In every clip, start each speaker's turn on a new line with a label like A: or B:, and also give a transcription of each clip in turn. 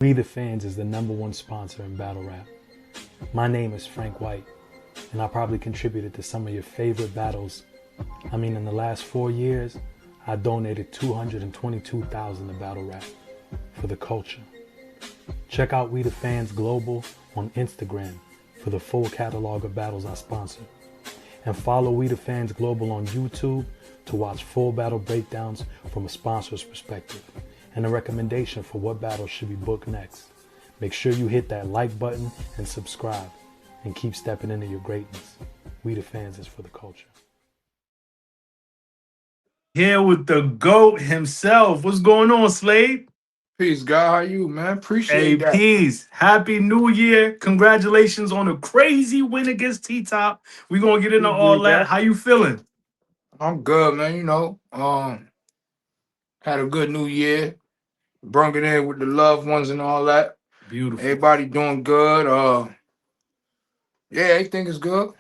A: We the Fans is the #1 sponsor in battle rap. My name is Frank White, and I probably contributed to some of your favorite battles. I mean, in the last 4 years, I donated $222,000 to battle rap for the culture. Check out We the Fans Global on Instagram for the full catalog of battles I sponsor. And follow We the Fans Global on YouTube to watch full battle breakdowns from a sponsor's perspective and a recommendation for what battles should be booked next. Make sure you hit that like button and subscribe, and keep stepping into your greatness. We the Fans is for the culture.
B: Here with the GOAT himself. What's going on, Slade?
C: Peace, God. How you, man?
B: Hey,
C: Appreciate that.
B: peace. Happy New Year. Congratulations on a crazy win against T-Top. We're going to get into all
C: Appreciate
B: that.
C: that.
B: How you feeling?
C: I'm good, man. Had a good New Year. Brung it in with the loved ones and all that.
B: Beautiful.
C: Everybody doing good. Yeah, everything is good.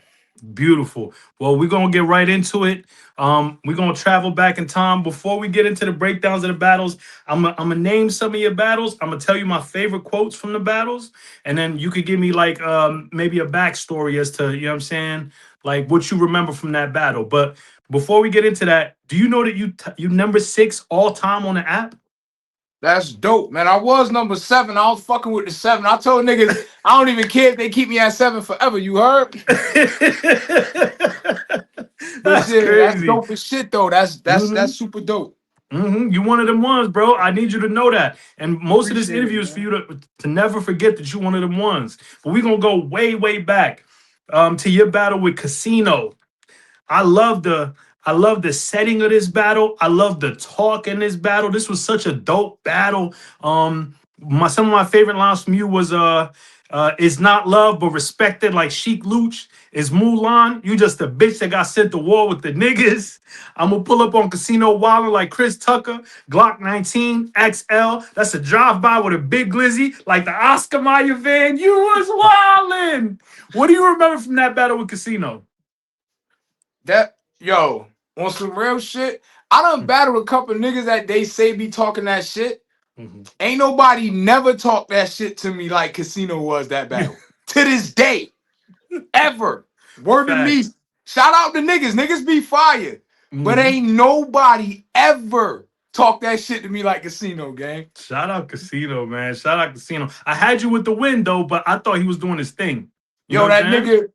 B: Beautiful. Well, we're going to get right into it. We're going to travel back in time. Before we get into the breakdowns of the battles, I'm going to name some of your battles. I'm going to tell you my favorite quotes from the battles. And then you could give me like maybe a backstory as to, you know what I'm saying? Like what you remember from that battle. But before we get into that, do you know that you number 6 all time on the app?
C: That's dope, man. I was number 7. I was fucking with the 7. I told niggas I don't even care if they keep me at 7 forever. You heard? But
B: That's
C: shit, that's
B: crazy.
C: dope as shit though. That's super dope.
B: You one of them ones, bro. I need you to know that. And most of this
C: Appreciate it,
B: interview is for
C: man.
B: you to never forget that you're one of them ones. But we're gonna go way, way back to your battle with Casino. I love the I love the setting of this battle. I love the talk in this battle. This was such a dope battle. Some of my favorite lines from you was it's not love but respected like Sheik Luch. Is Mulan, you just a bitch that got sent to war with the niggas. I'm gonna pull up on Casino Wildin' like Chris Tucker, Glock 19, XL. That's a drive-by with a big glizzy, like the Oscar Mayer van. You was wildin'. What do you remember from that battle with Casino?
C: On some real shit, I done battled a couple niggas that they say be talking that shit.
B: Mhm.
C: Ain't nobody never talked that shit to me like Casino was that battle. To this day, ever. Word to me.
B: Facts.
C: Shout out to niggas. Niggas be fire. But
B: Mhm.
C: ain't nobody ever talk that shit to me like Casino, gang.
B: Shout out Casino, man. Shout out Casino. I had you with the win though, but I thought he was doing his thing. You know
C: Yo,
B: what I'm saying?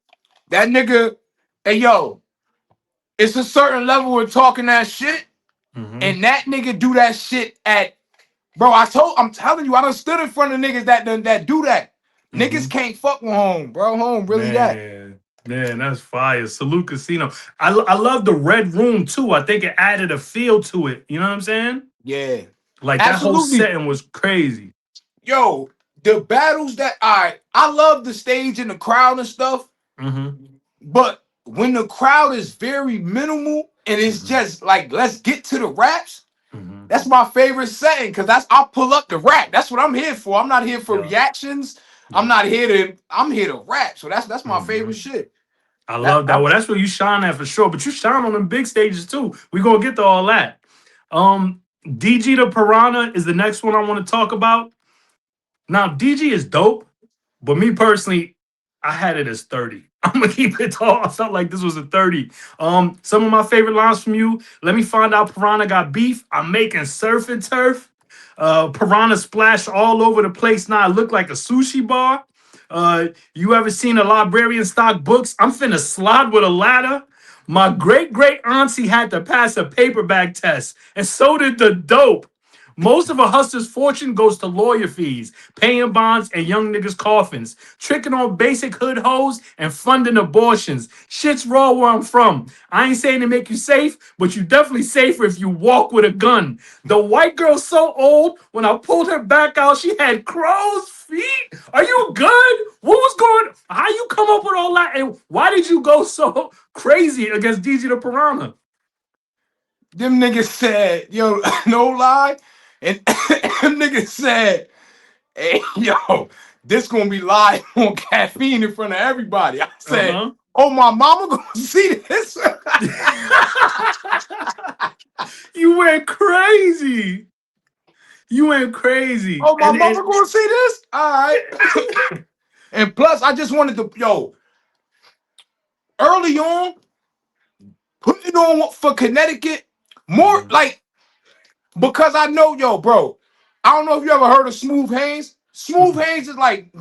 C: that nigga, hey yo, it's a certain level of talking that shit,
B: Mm-hmm.
C: and that nigga do that shit at. Bro, I'm telling you, I done stood in front of niggas that do that.
B: Mm-hmm.
C: Niggas can't fuck with home, bro. Home really that.
B: Man, that's fire. Salute Casino. I love the red room too. I think it added a feel to it. You know what I'm saying?
C: Yeah,
B: Like that whole
C: absolutely.
B: setting was crazy.
C: Yo, the battles that I love the stage and the crowd and stuff,
B: Mm-hmm.
C: but when the crowd is very minimal and it's
B: Mm-hmm.
C: just like let's get to the raps.
B: Mm-hmm.
C: That's my favorite setting because I'll pull up the rap. That's what I'm here for. I'm not here for
B: Yeah.
C: reactions.
B: Yeah.
C: I'm here to rap. So that's my
B: Mm-hmm.
C: favorite shit.
B: I
C: That
B: love that.
C: I,
B: Well, that's where you shine at for sure. But you shine on them big stages too. We're gonna get to all that. Um, DG the Piranha is the next one I want to talk about. Now, DG is dope, but me personally, I had it as 30. I'm gonna keep it tall. I felt like this was a 30. Some of my favorite lines from you. Let me find out Piranha got beef. I'm making surf and turf. Piranha splash all over the place. Now I look like a sushi bar. You ever seen a librarian stock books? I'm finna slide with a ladder. My great great auntie had to pass a paperback test, and so did the dope. Most of a hustler's fortune goes to lawyer fees, paying bonds, and young niggas' coffins, tricking on basic hood hoes and funding abortions. Shit's raw where I'm from. I ain't saying to make you safe, but you definitely safer if you walk with a gun. The white girl's so old, when I pulled her back out, she had crow's feet. Are you good? What was going? How you come up with all that? And why did you go so crazy against DG the Piranha?
C: them niggas said, yo, no lie. And them niggas said, hey, yo, this gonna be live on caffeine in front of everybody. I said,
B: Uh
C: oh, my mama gonna see this.
B: huh. You went crazy. You went crazy.
C: Oh, my mother gonna see this? All right. And plus, I just wanted to, early on, putting on for Connecticut, more
B: Mhm,
C: like, because I know, bro, I don't know if you ever heard of Smooth Haynes. Smooth
B: mhm.
C: Haynes is like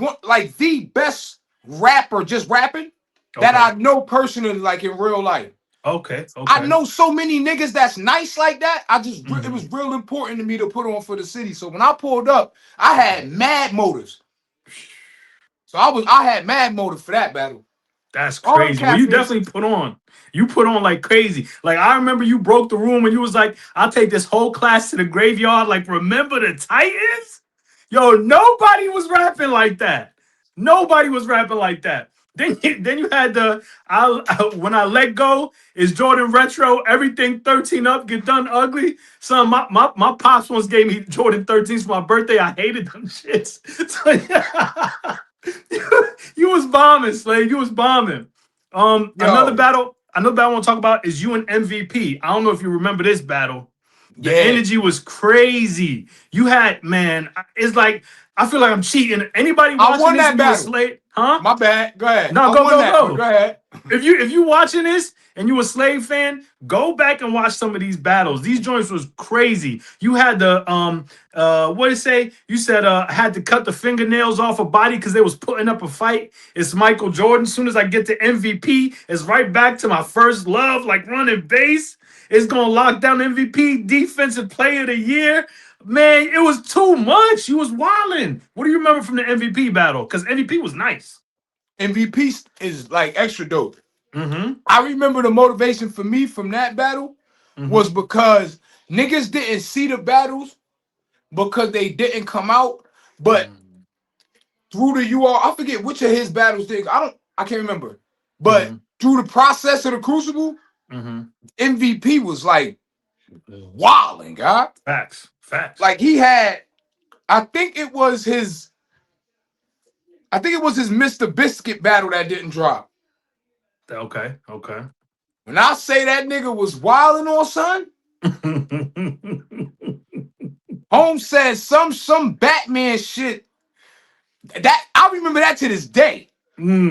C: the best rapper just rapping that
B: Okay.
C: I know personally, like in real life.
B: Okay.
C: I
B: Okay.
C: know so many niggas that's nice like that. It
B: Mhm,
C: was real important to me to put on for the city. So when I pulled up, I
B: mhm.
C: had mad motives. So I had mad motive for that battle.
B: That's
C: All them
B: crazy. Well, you
C: caffeine
B: definitely
C: shit.
B: put on. You put on like crazy. Like I remember you broke the room and you was like, "I'll take this whole class to the graveyard." Like, remember the Titans? Yo, nobody was rapping like that. Nobody was rapping like that. Then you had the when I let go is Jordan retro. Everything 13 up get done ugly. Son, my pops once gave me Jordan 13s for my birthday. I hated them shits. So, yeah. You was bombing, Slade. You was bombing.
C: Yo,
B: Another battle I want to talk about is you and MVP. I don't know if you remember this battle. The
C: yeah.
B: energy was crazy. You had, man, it's like I feel like I'm cheating. Anybody
C: I
B: watching
C: won
B: this
C: that
B: and you a
C: battle.
B: Slade, huh?
C: My bad. Go ahead.
B: No,
C: I
B: go,
C: won
B: go,
C: that, but go
B: go.
C: ahead.
B: If you watching this and you a Slave fan, go back and watch some of these battles. These joints was crazy. You had the what did it say? You said had to cut the fingernails off a body because they was putting up a fight. It's Michael Jordan. As soon as I get to MVP, it's right back to my first love, like running base. It's gonna lock down MVP, defensive player of the year. Man, it was too much. You was wilding. What do you remember from the MVP battle? Because MVP was nice.
C: MVP is like extra dope.
B: Mm-hmm.
C: I remember the motivation for me from that battle was
B: Mm-hmm.
C: because niggas didn't see the battles because they didn't come out. But through the UR, I forget which of his battles did. I can't remember. But
B: Mm-hmm.
C: through the process of the Crucible,
B: Mm-hmm.
C: MVP was like wilding, God.
B: Facts. Facts.
C: Like he had, I think it was his, I think it was his Mr. Biscuit battle that didn't drop.
B: Okay. Okay.
C: When I say that nigga was wilding on son, Holmes said some Batman shit. That I remember that to this day.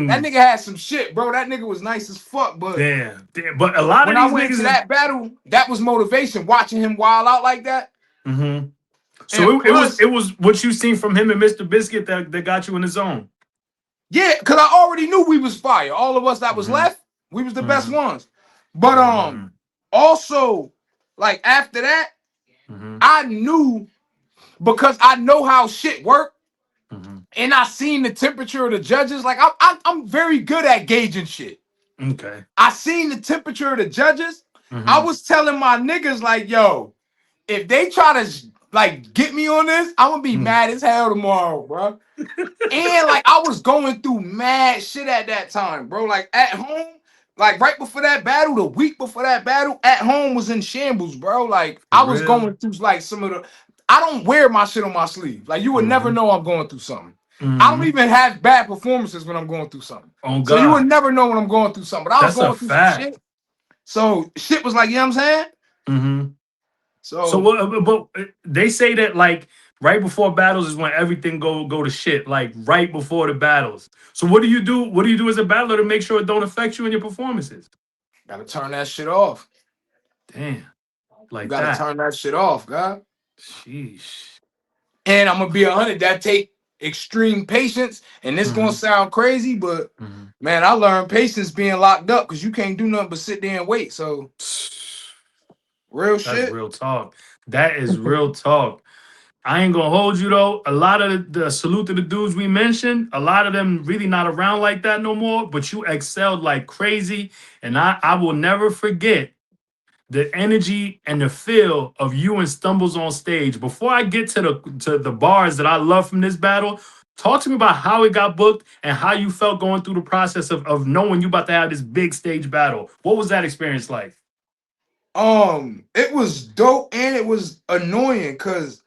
C: That
B: mm,
C: nigga had some shit, bro. That nigga was nice as fuck. But
B: damn. Damn. But a lot of
C: when I
B: these
C: went into
B: niggas is.
C: that battle, that was motivation. Watching him wild out like that.
B: Mm-hmm.
C: And
B: So it
C: plus,
B: was what you seen from him and Mr. Biscuit that got you in the zone.
C: yeah, because I already knew we was fire. All of us that was
B: Mm-hmm.
C: left, we was the best
B: Mm-hmm.
C: ones. But
B: Mm-hmm.
C: also, like after that,
B: Mm-hmm.
C: I knew because I know how shit work, and I seen the temperature of the judges. Like I'm very good at gauging shit.
B: Mm-hmm. Okay.
C: I seen the temperature of the judges. I
B: Mm-hmm.
C: was telling my niggas like, yo, if they try to like get me on this, I'm gonna be mad as hell tomorrow, bro. And like I was going through mad shit at that time, bro. Like at home, like right before that battle, the week before that battle, at home was in shambles, bro. Like
B: For
C: I was
B: real.
C: going through like some of the. I don't wear my shit on my sleeve. Like you would never
B: Mm-hmm.
C: know I'm going through something. I don't
B: Mm-hmm.
C: even have bad performances when I'm going through something.
B: Oh
C: So you would
B: God.
C: never know when I'm going through something. But I was
B: That's a
C: going through some
B: fact.
C: shit. So shit was like, you know what I'm saying?
B: Mm-hmm. So
C: So
B: what? But they say that like right before battles is when everything go to shit. Like right before the battles. So what do you do? What do you do as a battler to make sure it don't affect you in your performances?
C: gotta turn that shit off.
B: Damn,
C: You
B: like
C: gotta
B: that.
C: turn that shit off, God.
B: Sheesh.
C: And I'm gonna be 100. That take extreme patience, and it's gonna
B: Mm-hmm.
C: sound crazy, but
B: Mm-hmm.
C: man, I learned patience being locked up because you can't do nothing but sit there and wait. So real
B: That's
C: shit.
B: real talk. That is real talk. I ain't gonna hold you though. A lot of the salute to the dudes we mentioned, a lot of them really not around like that no more. But you excelled like crazy, and I will never forget the energy and the feel of you and Stumbles on stage. Before I get to the bars that I love from this battle, talk to me about how it got booked and how you felt going through the process of knowing you about to have this big stage battle. What was that experience like?
C: It was dope and it was annoying because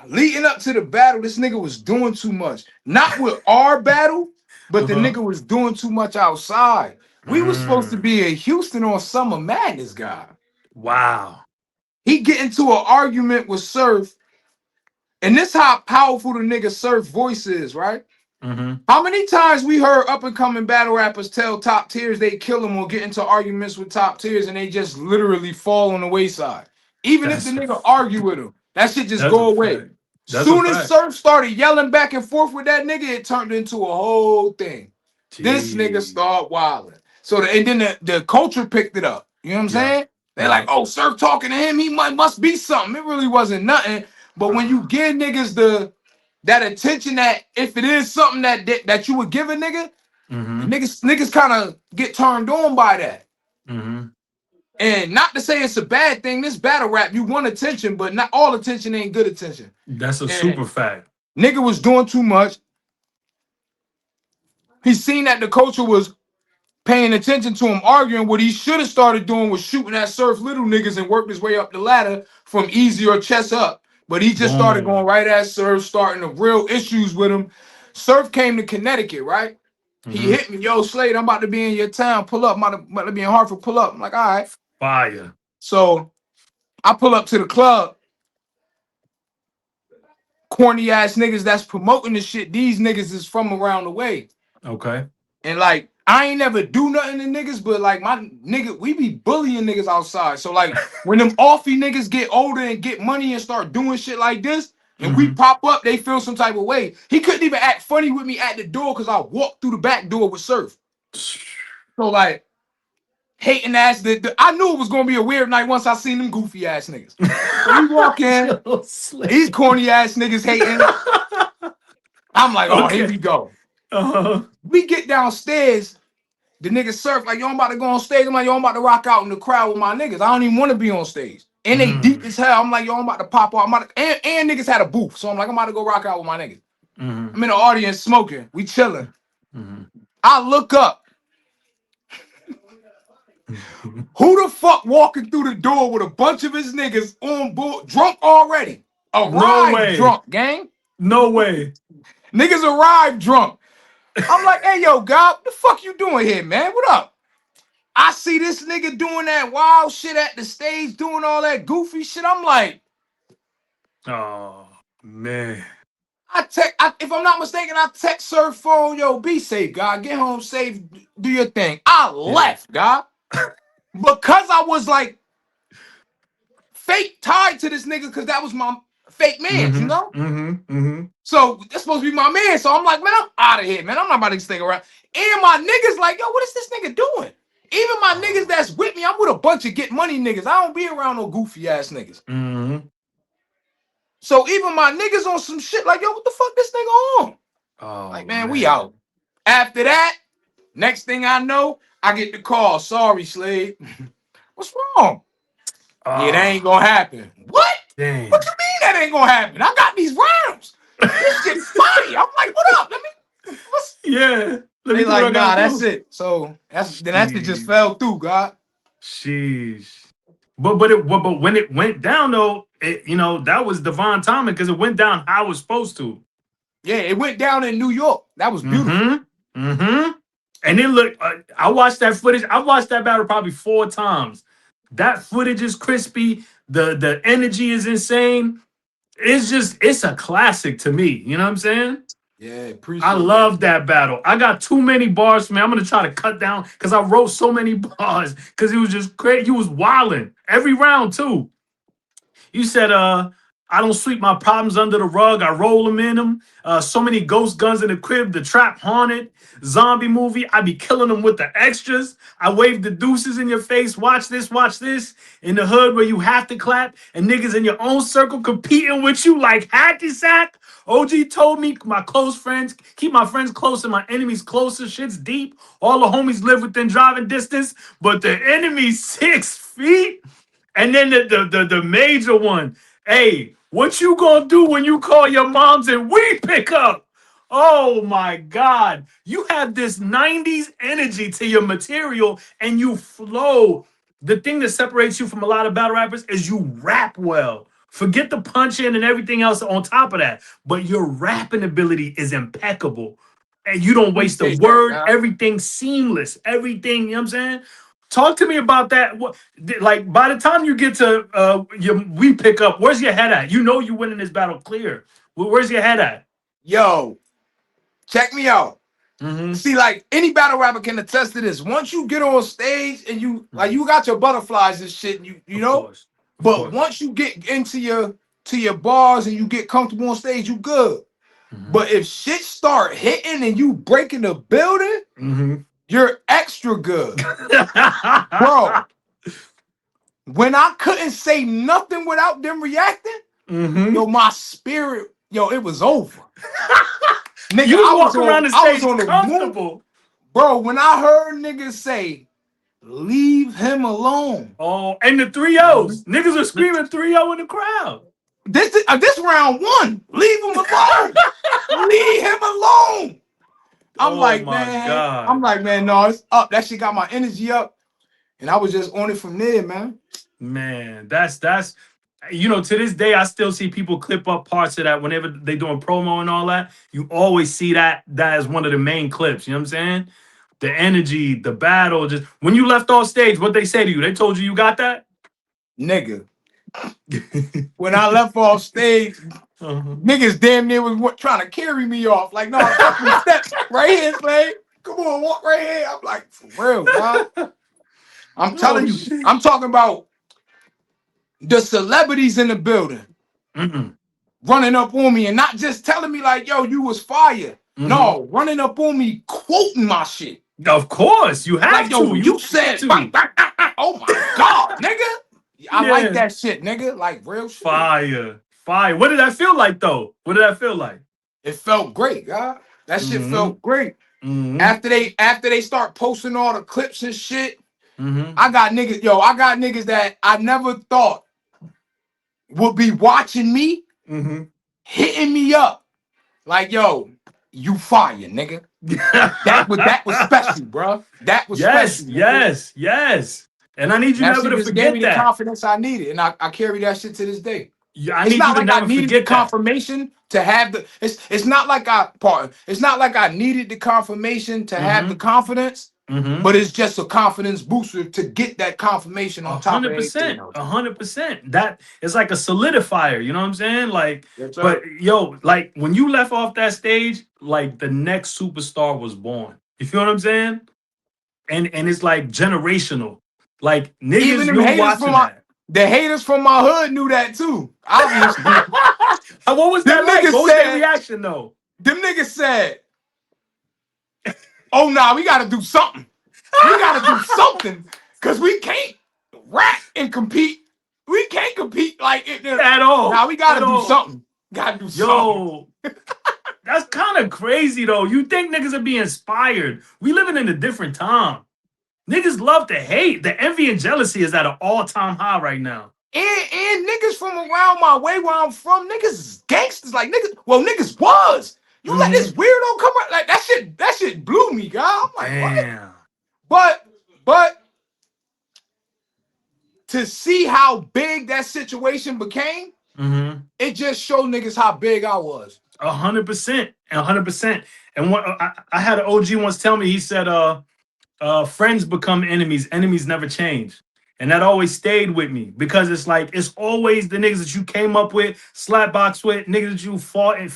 C: leading up to the battle, this nigga was doing too much. Not with our battle, but the
B: Uh-huh.
C: nigga was doing too much outside. We was supposed to
B: Mm.
C: be in Houston on Summer Madness, guy.
B: Wow.
C: He get into an argument with Surf, and this how powerful the nigga Surf voice is, right?
B: Mm-hmm.
C: How many times we heard up and coming battle rappers tell top tiers they kill them or get into arguments with top tiers and they just literally fall on the wayside. Even if the
B: That's a
C: nigga argue with them, that shit just
B: that's a
C: go away.
B: fact. That's a
C: Soon as
B: fact.
C: Surf started yelling back and forth with that nigga, it turned into a whole thing. This nigga
B: Gee.
C: start wilding. And then the culture picked it up. You know what I'm
B: Yeah.
C: saying? They're like,
B: Yeah.
C: oh, Surf talking to him, he must be something. It really wasn't nothing. But when you give niggas that attention, that if it is something that you would give a nigga,
B: Mm-hmm.
C: niggas kind of get turned on by that.
B: Mm-hmm.
C: And not to say it's a bad thing, this battle rap, you want attention, but not all attention ain't good attention.
B: That's a
C: And
B: super fact.
C: nigga was doing too much. He seen that the culture was paying attention to him arguing. What he should have started doing was shooting at Surf Little niggas and worked his way up the ladder from easy or chest up. But he just started going
B: Boom.
C: right at Surf, starting the real issues with him. Surf came to Connecticut, right? He
B: Mm-hmm.
C: hit me, yo, Slade, I'm about to be in your town. Pull up. I'm about to be in Hartford. Pull up. I'm like, all right.
B: Fire.
C: So I pull up to the club. Corny ass niggas that's promoting the shit. These niggas is from around the way.
B: Okay.
C: And like, I ain't never do nothing to niggas, but like my nigga, we be bullying niggas outside. So like when them offy niggas get older and get money and start doing shit like this, and we
B: Mm-hmm.
C: pop up, they feel some type of way. He couldn't even act funny with me at the door because I walked through the back door with Surf. So like hating ass, I knew it was gonna be a weird night once I seen them goofy ass niggas. So we walk in,
B: Yo,
C: these
B: Slade.
C: corny ass niggas hating. I'm like, oh, here
B: Okay.
C: we go.
B: Uh-huh.
C: We get downstairs. The niggas Surf like, yo, I'm about to go on stage. I'm like, yo, I'm about to rock out in the crowd with my niggas. I don't even want to be on stage. And they deep
B: Mm-hmm.
C: as hell. I'm like, yo, I'm about to pop off. And niggas had a booth. So I'm like, I'm about to go rock out with my niggas.
B: Mm-hmm.
C: I'm in the audience smoking. We chilling.
B: Mm-hmm.
C: I look up. Who the fuck walking through the door with a bunch of his niggas on board, drunk already?
B: No
C: Arrived
B: way.
C: drunk, gang.
B: No way.
C: Niggas arrived drunk. I'm like, hey, yo, God, what the fuck you doing here, man? What up? I see this nigga doing that wild shit at the stage, doing all that goofy shit. I'm like,
B: Oh man.
C: if I'm not mistaken, I text Surf phone, yo, be safe, God. Get home safe, do your thing. I
B: Yeah.
C: left, God. Because I was like fake tied to this nigga because that was my fake man, you
B: Mm-hmm.
C: know?
B: Mm-hmm. Mm-hmm.
C: So that's supposed to be my man. So I'm like, man, I'm out of here, man. I'm not about to stay around. And my niggas like, yo, what is this nigga doing? Even my niggas
B: Oh.
C: that's with me, I'm with a bunch of get money niggas. I don't be around no goofy ass niggas.
B: Mm-hmm.
C: So even my niggas on some shit like, yo, what the fuck this nigga on?
B: Oh
C: Like, man, we
B: man.
C: out. After that, next thing I know, I get the call. Sorry, Slade. What's wrong? Yeah, that ain't
B: Oh
C: gonna happen. What? What
B: damn.
C: you mean that ain't gonna happen? I got these rounds. This shit fire. I'm like, what up? What's
B: Yeah. Let me
C: They
B: do what I
C: like,
B: gotta
C: nah, that's
B: do.
C: it. So that shit just
B: Sheesh.
C: fell through, God.
B: Sheesh. But when it went down though, that was divine timing because it went down how it was supposed to.
C: Yeah, it went down in New York. That was beautiful.
B: Mm-hmm. Mm-hmm. And then look, I watched that footage. I watched that battle probably 4 times. That footage is crispy. The energy is insane. It's a classic to me. You know what I'm saying?
C: Yeah,
B: I
C: appreciate that.
B: love that battle. I got too many bars for me. I'm gonna try to cut down because I wrote so many bars because it was just crazy. You was wilding every round too. You said, I don't sweep my problems under the rug. I roll them in them. So many ghost guns in the crib. The trap haunted. Zombie movie. I be killing them with the extras. I wave the deuces in your face. Watch this, watch this. In the hood where you have to clap and niggas in your own circle competing with you like hacky sack. OG told me my close friends, keep my friends close and my enemies closer. Shit's deep. All the homies live within driving distance, but the enemy's 6 feet. And then the major one. Hey, what you gonna do when you call your moms and we pick up? Oh my God. You have this 90s energy to your material and you flow. The thing that separates you from a lot of battle rappers is you rap well. Forget the punch in and everything else on top of that. But your rapping ability is impeccable. And you don't waste a
C: Appreciate that,
B: word.
C: God.
B: Everything seamless. Everything, you know what I'm saying? Talk to me about that. Like by the time you get to we pick up, where's your head at? You know you winning this battle clear. Where's your head at?
C: Yo, check me out.
B: Mm-hmm.
C: See, like any battle rapper can attest to this. Once you get on stage and you you got your butterflies and shit, you know.
B: Of
C: But
B: course.
C: once you get into your bars and you get comfortable on stage, you good.
B: Mm-hmm.
C: But if shit start hitting and you breaking the building,
B: Mm-hmm.
C: you're extra good, bro. When I couldn't say nothing without them reacting,
B: Mm-hmm.
C: yo, my spirit, yo, it was over. Nigga,
B: You
C: I
B: walk around the
C: was
B: stage
C: on the move.
B: comfortable.
C: Bro, when I heard niggas say, leave him alone.
B: Oh, and the 3-0s. Niggas are screaming 3-0 in the crowd.
C: This round one. Leave him alone. Leave him alone. I'm like, man, no, it's up. That shit got my energy up. And I was just on it from there, man.
B: Man, that's to this day, I still see people clip up parts of that whenever they doing promo and all that. You always see that as one of the main clips. You know what I'm saying? The energy, the battle. Just when you left off stage, what they say to you? They told you got that?
C: Nigga. When I left off stage, niggas damn near was trying to carry me off. Like, no, step right here, Slade. Come on, walk right here. I'm like, for real, dog. I'm telling you,
B: shit.
C: I'm talking about the celebrities in the building running up on me and not just telling me like, yo, you was fire. No, running up on me, quoting my shit.
B: Of course, you have
C: like,
B: to.
C: Yo, you said, oh my God, nigga. I like that shit, nigga. Like real shit.
B: Fire. What did that feel like though? What did that feel like?
C: It felt great, God. That shit felt great. After they start posting all the clips and shit, I got niggas that I never thought would be watching me, hitting me up. Like, yo, you fire, nigga. that was special, bro. That was special.
B: Yes. And I need you never to forget
C: gave me the
B: that.
C: confidence I needed, and I carry that shit to this day.
B: Yeah,
C: it's not like I needed the
B: that.
C: confirmation to have the. It's not like It's not like I needed the confirmation to have the confidence. But it's just a confidence booster to get that confirmation on top of
B: 100%. That is like a solidifier. You know what I'm saying? Like, but yo, like when you left off that stage, like the next superstar was born. You feel what I'm saying? And it's like generational. Like niggas
C: even them
B: knew
C: haters
B: watching that.
C: The haters from my hood knew that too. Obviously.
B: What was that like? What was their reaction though?
C: Them niggas said, oh nah, we gotta do something. We gotta do something. Cause we can't rap and compete. We can't compete like it
B: at all.
C: Now we gotta do something. Gotta do something.
B: That's kind of crazy though. You think niggas would be inspired? We living in a different time. Niggas love to hate. The envy and jealousy is at an all-time high right now.
C: And niggas from around my way where I'm from, niggas is gangsters. Like niggas was. You let this weirdo come out like that shit blew me, God. I'm like, damn. What? But to see how big that situation became, it just showed niggas how big I was.
B: 100%. 100%. And what I had an OG once tell me, he said, friends become enemies. Enemies never change. And that always stayed with me because it's like, it's always the niggas that you came up with, slapbox with, niggas that you fought in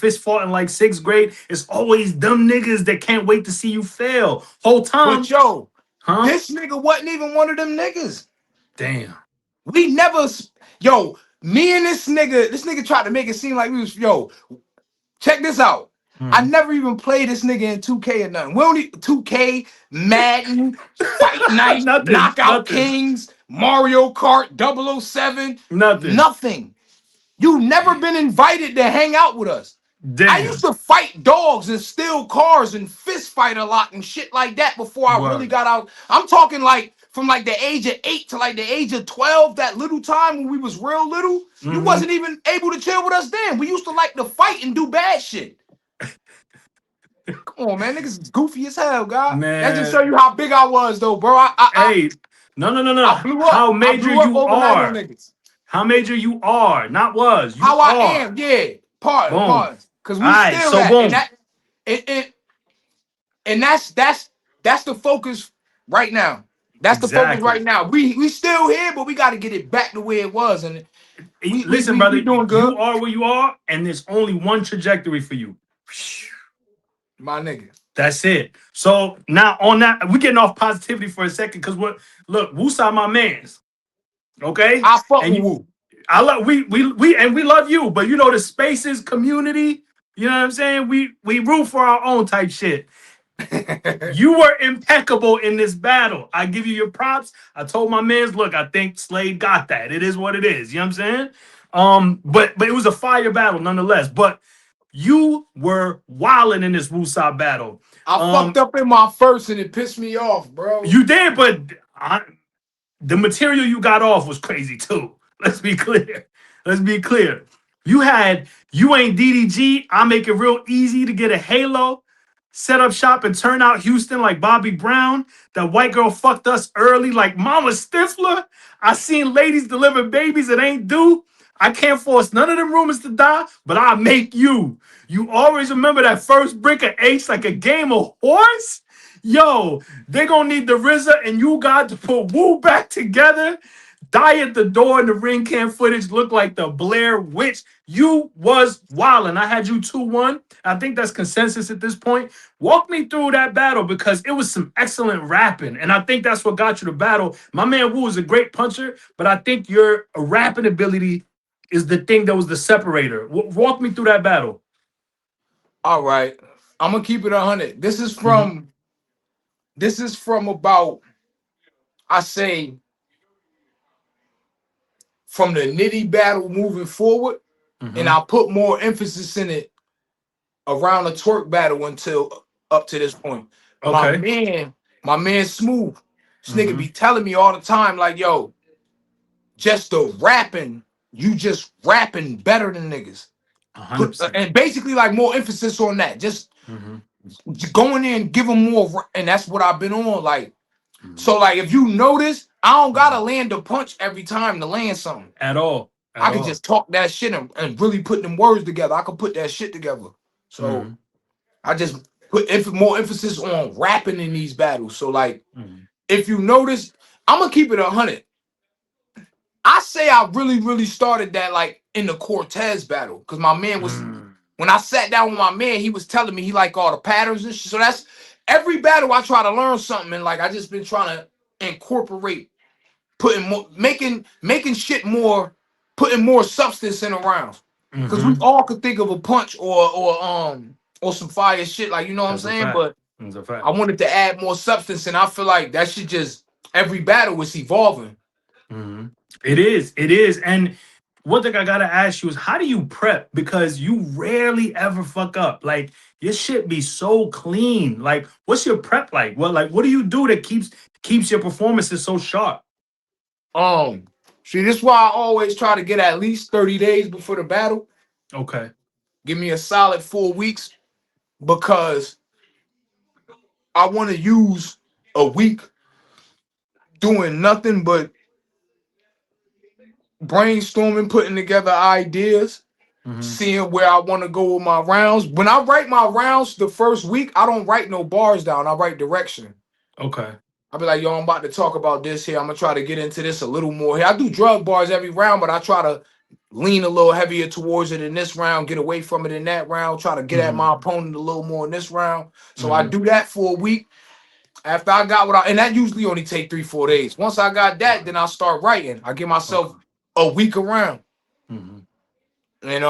B: like 6th grade. It's always them niggas that can't wait to see you fail. Whole time.
C: But yo, this nigga wasn't even one of them niggas.
B: Damn.
C: We never, me and this nigga tried to make it seem like we was, check this out. I never even played this nigga in 2K or nothing. We only 2K, Madden, Fight Night, Knockout Kings, Mario Kart, 007. Nothing. You never been invited to hang out with us. Damn. I used to fight dogs and steal cars and fist fight a lot and shit like that before I really got out. I'm talking like from like the age of 8 to like the age of 12, that little time when we was real little, you wasn't even able to chill with us then. We used to like to fight and do bad shit. Come on, man. Niggas is goofy as hell, God. Man. That just show you how big I was, though, bro.
B: No. I blew up. How major you are. How major you are. Not was.
C: How I am, yeah. Pardon. Because we still that. And that's the focus right now. That's the focus right
B: Exactly.
C: now. We still here, but we got to get it back the way it was, and
B: Listen, brother,
C: we doing
B: you
C: good,
B: are where you are, and there's only one trajectory for you.
C: my nigga.
B: That's it. So now on that, we getting off positivity for a second because what? Look, Wusa, my man's okay,
C: I fuck
B: and
C: with
B: you,
C: Wu.
B: I love we love you, but you know the spaces community. You know what I'm saying? We root for our own type shit. You were impeccable in this battle. I give you your props. I told my mans, look, I think Slade got that. It is what it is. You know what I'm saying? But it was a fire battle nonetheless. But you were wilding in this Wusa battle.
C: I fucked
B: Um,
C: up in my first, and it pissed me off, bro.
B: you did, but the material you got off was crazy too. Let's be clear. Let's be clear. You ain't DDG. I make it real easy to get a halo, set up shop and turn out Houston like Bobby Brown. That white girl fucked us early like Mama Stifler. I seen ladies deliver babies that ain't due. I can't force none of them rumors to die, but I make you. You always remember that first brick of H like a game of horse? Yo, they gonna need the RZA and you got to put Woo back together. Die at the door and the ring cam footage looked like the Blair Witch. You was wildin'. I had you 2-1. I think that's consensus at this point. Walk me through that battle because it was some excellent rapping. And I think that's what got you the battle. My man Wu is a great puncher, but I think your rapping ability is the thing that was the separator. Walk me through that battle.
C: All right, I'm gonna keep it 100.
B: Mm-hmm.
C: This is from about, I say, from the Nitty battle moving forward, and
B: Mm-hmm.
C: I put more emphasis in it around the twerk battle until up to this point. My
B: Okay.
C: man, my man Smooth, this nigga
B: Mm-hmm.
C: be telling me all the time, like, yo, just the rapping, you just rapping better than niggas.
B: $100.
C: And basically like more emphasis on that. Just
B: Mm-hmm.
C: going in, give them more, and that's what I've been on. Like,
B: Mm-hmm.
C: so like if you notice, I don't
B: Mm-hmm.
C: gotta land a punch every time to land something.
B: At all. At
C: I can
B: all.
C: just talk that shit and really put them words together. I can put that shit together. So
B: Mm-hmm.
C: I just put more emphasis on rapping in these battles. So like,
B: Mm-hmm.
C: if you notice, I'm gonna keep it 100. I say I really started that like in the Cortez battle because my man was,
B: Mm-hmm.
C: when I sat down with my man, he was telling me he like all the patterns and shit. So that's every battle I try to learn something, and like I just been trying to incorporate putting more, making shit more, putting more substance in the rounds. Because we
B: Mm-hmm.
C: all could think of a punch or some fire shit, like, you know what I'm
B: That's a
C: saying?
B: fact.
C: But
B: That's a
C: I
B: fact.
C: wanted to add more substance, and I feel like that shit just every battle is evolving.
B: Mm-hmm. It is. It is. And one thing I gotta ask you is how do you prep? Because you rarely ever fuck up. Like your shit be so clean. Like, what's your prep like? What do you do that keeps your performances so sharp?
C: Um, See, this is why I always try to get at least 30 days before the battle.
B: Okay.
C: Give me a solid 4 weeks because I want to use a week doing nothing but brainstorming, putting together ideas,
B: Mm-hmm.
C: seeing where I want to go with my rounds. When I write my rounds the first week, I don't write no bars down. I write direction.
B: Okay.
C: I'll be like, yo, I'm about to talk about this here. I'm gonna try to get into this a little more here. I do drug bars every round, but I try to lean a little heavier towards it in this round, get away from it in that round, try to get at
B: Mm-hmm.
C: my opponent a little more in this round. So I
B: Mm-hmm.
C: do that for a week. After I got what I, and that usually only take 3-4 days. Once I got that,
B: Okay.
C: then I start writing. I give
B: Okay.
C: myself a week around.
B: Mm-hmm.
C: And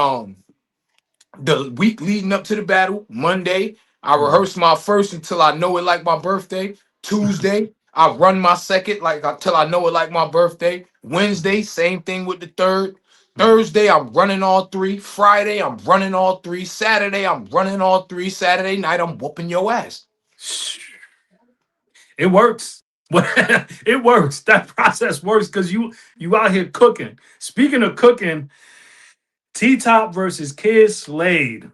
C: the week leading up to the battle, Monday, I
B: Mm-hmm.
C: rehearse my first until I know it like my birthday. Tuesday, I run my second like until I know it like my birthday. Wednesday, same thing with the third.
B: Mm-hmm.
C: Thursday, I'm running all three. Friday, I'm running all three. Saturday, I'm running all three. Saturday night, I'm whooping your ass.
B: It works. It works. That process works because you out here cooking. Speaking of cooking, T Top versus Kid Slade.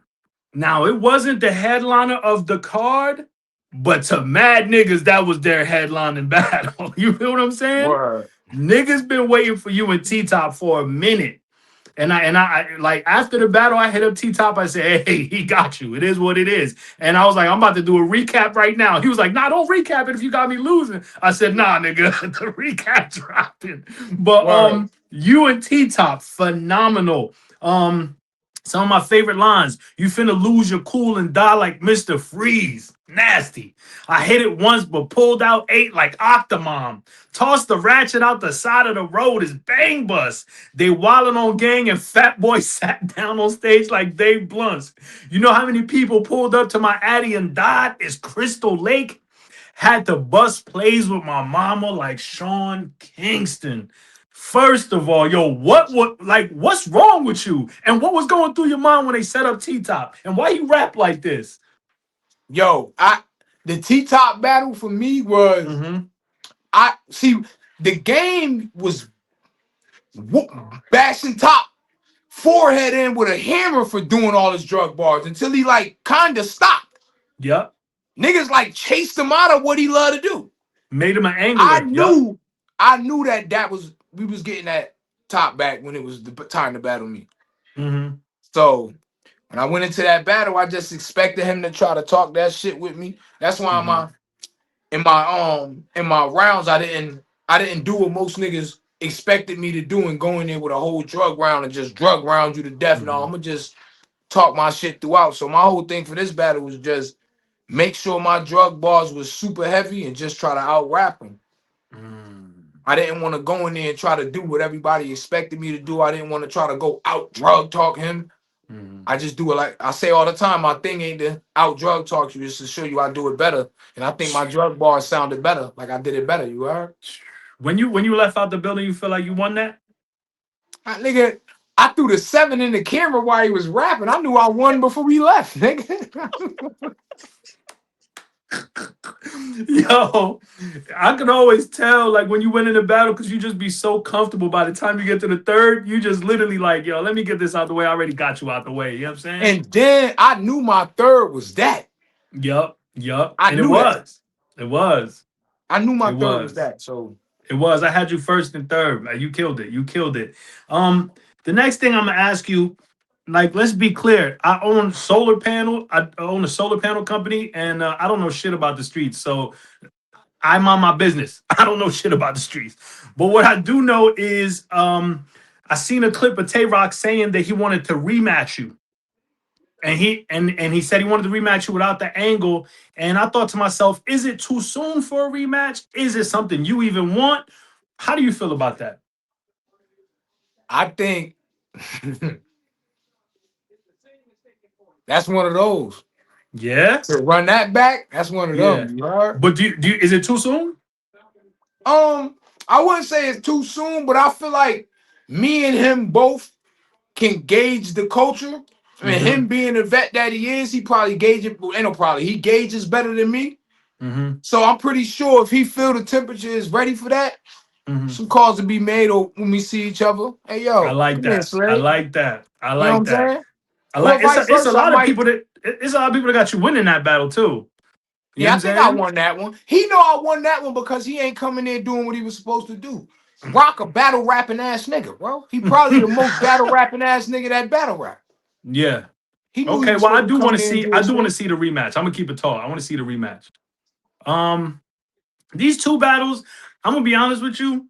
B: Now it wasn't the headliner of the card, but to mad niggas, that was their headlining battle. You feel what I'm saying?
C: Word.
B: Niggas been waiting for you and T Top for a minute. And I like after the battle, I hit up T Top. I said, "Hey, he got you. It is what it is." And I was like, "I'm about to do a recap right now." He was like, "Nah, don't recap it if you got me losing." I said, "Nah, nigga, the recap dropping." But
C: Word.
B: you and T Top, phenomenal. Some of my favorite lines. You finna lose your cool and die like Mr. Freeze. Nasty. I hit it once, but pulled out 8 like Octomom. Tossed the ratchet out the side of the road is bang bus. They wildin' on gang and Fat Boy sat down on stage like Dave Blunts. You know how many people pulled up to my Addy and died? Is Crystal Lake. Had to bust plays with my mama like Sean Kingston. First of all, yo, what's wrong with you? And what was going through your mind when they set up T Top? And why you rap like this?
C: Yo, the T Top battle for me was
B: Mm-hmm.
C: I see the game was bashing Top forehead in with a hammer for doing all his drug bars until he like kind of stopped.
B: Yep.
C: Niggas like chased him out of what he loved to do.
B: Made him an
C: I
B: angler. Yep.
C: knew, I knew that was we was getting that Top back when it was the time to battle me.
B: Mm-hmm.
C: So when I went into that battle, I just expected him to try to talk that shit with me. That's why
B: Mm-hmm.
C: in my rounds I didn't do what most niggas expected me to do and go in there with a whole drug round and just drug round you to death. No,
B: Mm-hmm.
C: I'm gonna just talk my shit throughout. So my whole thing for this battle was just make sure my drug bars was super heavy and just try to out rap them. I didn't want to go in there and try to do what everybody expected me to do. I didn't want to try to go out drug talk him.
B: Mm-hmm.
C: I just do it like I say all the time. My thing ain't to out drug talk you, just to show you I do it better. And I think my drug bars sounded better. Like I did it better. You heard?
B: When you left out the building, you feel like you won that?
C: Nigga, I threw the 7 in the camera while he was rapping. I knew I won before we left, nigga.
B: Yo, I can always tell like when you win in a battle because you just be so comfortable. By the time you get to the third, you just literally like, yo, let me get this out the way. I already got you out the way. You know what I'm saying?
C: And then I knew my third was that.
B: Yup, yup.
C: I
B: And it
C: knew that.
B: was. It was.
C: I knew my
B: It
C: third was
B: was.
C: that. So
B: It was. I had you first and third. You killed it. You killed it. The next thing I'm gonna ask you, like, let's be clear. I own solar panel. I own a solar panel company, and I don't know shit about the streets. So I mind my business. I don't know shit about the streets. But what I do know is, I seen a clip of Tay Rock saying that he wanted to rematch you. And he said he wanted to rematch you without the angle. And I thought to myself, is it too soon for a rematch? Is it something you even want? How do you feel about that?
C: I think that's one of those.
B: Yeah,
C: To run that back, that's one of
B: yeah.
C: them. You heard?
B: But do you is it too soon?
C: I wouldn't say it's too soon, but I feel like me and him both can gauge the culture. I mean,
B: Mm-hmm.
C: him being the vet that he is, he probably gauge it. Ain't no probably. He gauges better than me.
B: Mm-hmm.
C: So I'm pretty sure if he feel the temperature is ready for that,
B: Mm-hmm.
C: some calls to be made or when we see each other. Hey
B: I
C: yo,
B: like
C: come here,
B: that. I
C: Slade.
B: like that. I
C: You know what
B: like
C: I'm
B: that.
C: saying?
B: I
C: Or
B: like
C: vice
B: it's a
C: versa. I
B: lot of
C: might.
B: people that it's a lot of people that got you winning that battle too. You know what
C: Yeah, I
B: I'm
C: think I
B: saying?
C: won that one. He know I won that one because he ain't coming there doing what he was supposed to do. Rock a battle rapping ass nigga, bro. He probably the most battle rapping ass nigga that battle rap.
B: Yeah.
C: He knew he
B: Okay.
C: was
B: Well,
C: supposed to come there and do
B: I
C: his
B: do want to
C: thing.
B: see the rematch. I'm gonna keep it tall. I want to see the rematch. Um, these two battles, I'm gonna be honest with you.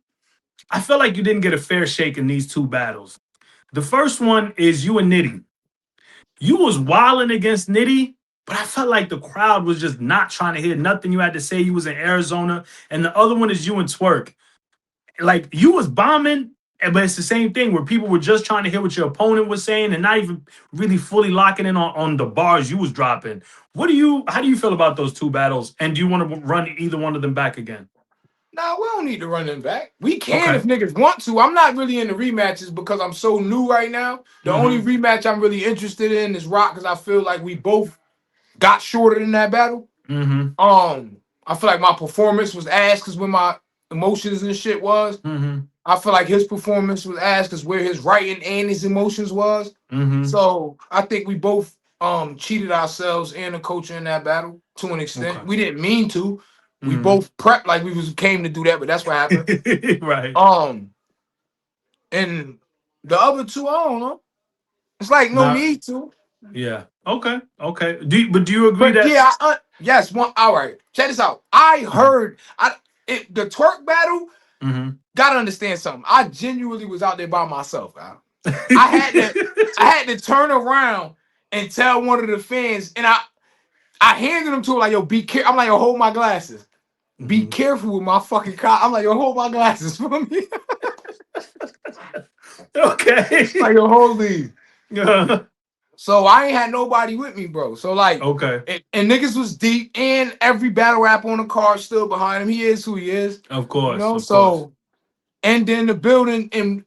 B: I feel like you didn't get a fair shake in these two battles. The first one is you and Nitty. You was wilding against Nitty, but I felt like the crowd was just not trying to hear nothing you had to say. You was in Arizona, and the other one is you and Twerk. Like you was bombing, but it's the same thing where people were just trying to hear what your opponent was saying and not even really fully locking in on the bars you was dropping. How do you feel about those two battles? And do you want to run either one of them back again?
C: Nah, we don't need to run them back. We can if
B: Okay.
C: niggas want to. I'm not really into rematches because I'm so new right now. The only
B: Mm-hmm.
C: rematch I'm really interested in is Rock because I feel like we both got shorter in that battle.
B: Mm-hmm.
C: I feel like my performance was ass because when my emotions and shit was.
B: Mm-hmm.
C: I feel like his performance was ass because where his writing and his emotions was.
B: Mm-hmm.
C: So I think we both cheated ourselves and the coach in that battle to an extent.
B: Okay.
C: We didn't mean to. We
B: Mm-hmm.
C: both prepped like we came to do that, but that's what happened.
B: Right.
C: Um and The other two, I don't know. It's like no
B: Nah,
C: need to.
B: yeah. Okay. But do you agree
C: But
B: that?
C: yeah, yes, one. All right, check this out. I heard the twerk battle.
B: Mm-hmm.
C: Gotta understand something. I genuinely was out there by myself. I had to, I had to turn around and tell one of the fans, and I handed him to him like, yo, be careful. I'm like, yo, hold my glasses. Be
B: Mhm.
C: careful with my fucking car. I'm like, yo, hold my glasses for me.
B: Okay.
C: Like, yo, hold these.
B: Yeah.
C: So I ain't had nobody with me, bro. So like,
B: Okay.
C: and niggas was deep, and every battle rap on the card still behind him. He is who he is,
B: Of
C: you
B: course.
C: know.
B: Of course.
C: So and then the building, and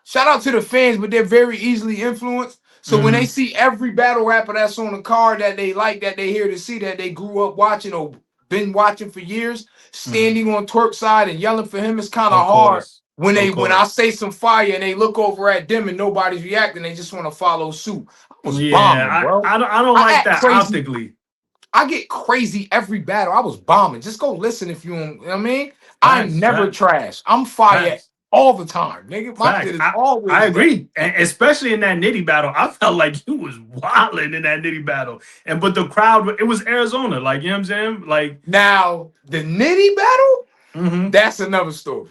C: shout out to the fans, but they're very easily influenced. So when they
B: Mm-hmm.
C: see every battle rapper that's on the card that they like, that they here to see, that they grew up watching or been watching for years,
B: Mm-hmm.
C: standing on Twerk side and yelling for him is kind
B: Of
C: of hard.
B: course. Of
C: When I
B: course.
C: say some fire and they look over at them and nobody's reacting, they just want to follow suit. I was
B: Yeah.
C: bombing, bro.
B: I don't
C: I
B: like
C: act
B: that
C: crazy.
B: optically.
C: I get crazy every battle. I was bombing. Just go listen if you don't. You know what I mean? I'm
B: Facts.
C: never
B: Facts.
C: trash. I'm fire
B: Facts.
C: all the time, nigga. My
B: Facts.
C: shit is
B: I
C: always there.
B: agree, and especially in that nitty battle, I felt like you was wilding in that nitty battle, and but the crowd, it was Arizona, like you know what I'm saying, like.
C: Now the nitty battle,
B: Mm-hmm.
C: that's another story.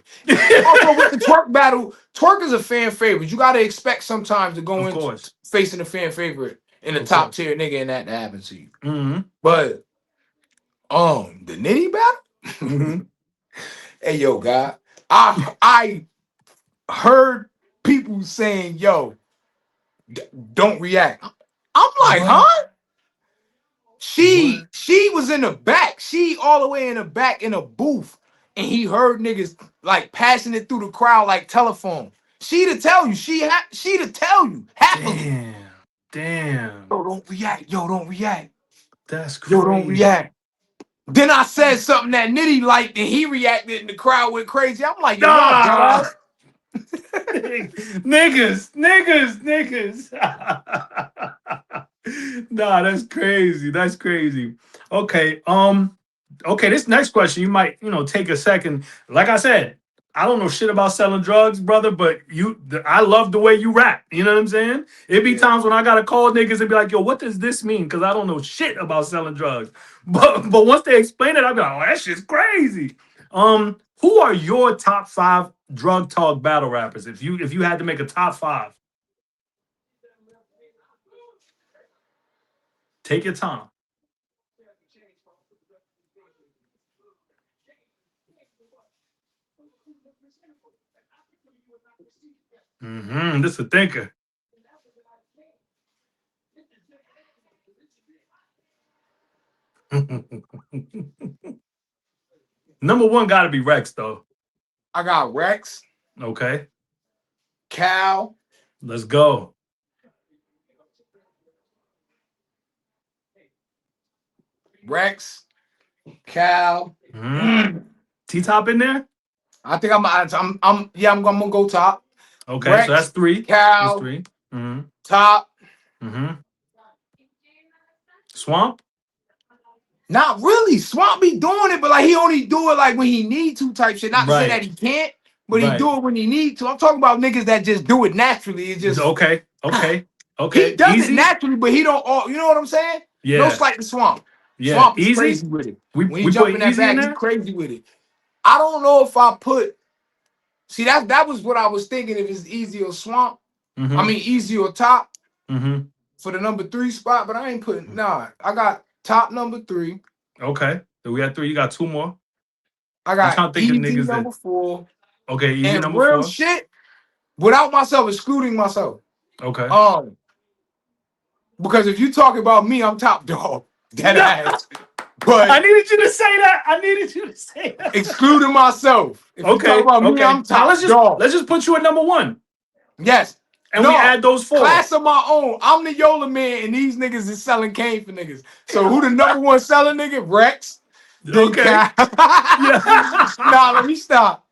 C: Also with the twerk battle, twerk is a fan favorite. You got to expect sometimes to go
B: Of
C: into
B: course,
C: facing a fan favorite in the
B: of
C: top
B: course.
C: tier nigga and that to happen to you.
B: Mm-hmm.
C: But the nitty battle,
B: Mm-hmm.
C: hey yo, guy, I heard people saying, yo, don't react. I'm like,
B: What?
C: huh?
B: What?
C: She was in the back. She all the way in the back in a booth, and he heard niggas like passing it through the crowd like telephone. She to tell you. She to tell you happily.
B: Damn. Damn.
C: Yo, don't react. Yo, don't react.
B: That's
C: Yo, don't
B: crazy.
C: react. Then I said
B: That's
C: something that Nitty liked, and he reacted, and the crowd went crazy. I'm like, yo, y'all dead
B: nah.
C: ass.
B: Niggas. Nah, that's crazy. That's crazy. Okay. Okay, this next question, you might, take a second. Like I said, I don't know shit about selling drugs, brother, but I love the way you rap. You know what I'm saying? It be
C: Yeah.
B: times when I gotta call niggas and be like, yo, what does this mean? Because I don't know shit about selling drugs. But once they explain it, I'll be like, oh, that shit's crazy. Who are your top 5 drug talk battle rappers? If you had to make a top 5, take your time. This is a thinker. Number one got to be Rex, though.
C: I got Rex,
B: Okay,
C: Cal,
B: let's go.
C: Rex, Cal.
B: hmm
C: I
B: T Top in there.
C: think I'm gonna go top.
B: Okay, so that's
C: Rex,
B: three. That's
C: Cal,
B: 3.
C: top.
B: Mm-hmm. Swamp.
C: Not really. Swamp be doing it, but like he only do it like when he need to type shit. Not to say that
B: Right.
C: he can't, but he
B: Right.
C: do it when he need to. I'm talking about niggas that just do it naturally. It's just
B: Okay. Okay.
C: he
B: Okay.
C: does it
B: Easy.
C: naturally, but he don't all you know what I'm saying? No
B: Yeah.
C: slight to Swamp.
B: Yeah.
C: Swamp is
B: Easy.
C: crazy with it.
B: We
C: When he
B: we
C: jump
B: put
C: in that
B: easy in
C: bag, he
B: there.
C: crazy with it. I don't know if I put see that was what I was thinking if it's easy or Swamp. I
B: Mm-hmm.
C: mean easy or top
B: Mm-hmm.
C: for the number 3 spot, but I ain't putting nah. I got top number 3.
B: Okay. So we got 3. You got 2 more.
C: I
B: I'm
C: got
B: trying to think of
C: easy
B: niggas that.
C: number 4.
B: Okay. Easy
C: And
B: number
C: real
B: 4.
C: shit, without myself excluding myself.
B: Okay.
C: Um, because if you talk about me, I'm top dog, dead
B: No.
C: ass.
B: I
C: But
B: needed you to say that. I needed you to say that.
C: excluding myself, if you talk
B: Okay.
C: about me,
B: Okay.
C: I'm
B: Now
C: top
B: let's just
C: dog.
B: let's just put you at number 1,
C: Yes.
B: and we
C: No.
B: add those 4.
C: Class of my own. I'm the Yola man, and these niggas is selling cane for niggas. So who the number one selling nigga? Rex. Then
B: Okay.
C: Cal.
B: Yeah.
C: Nah, let me stop.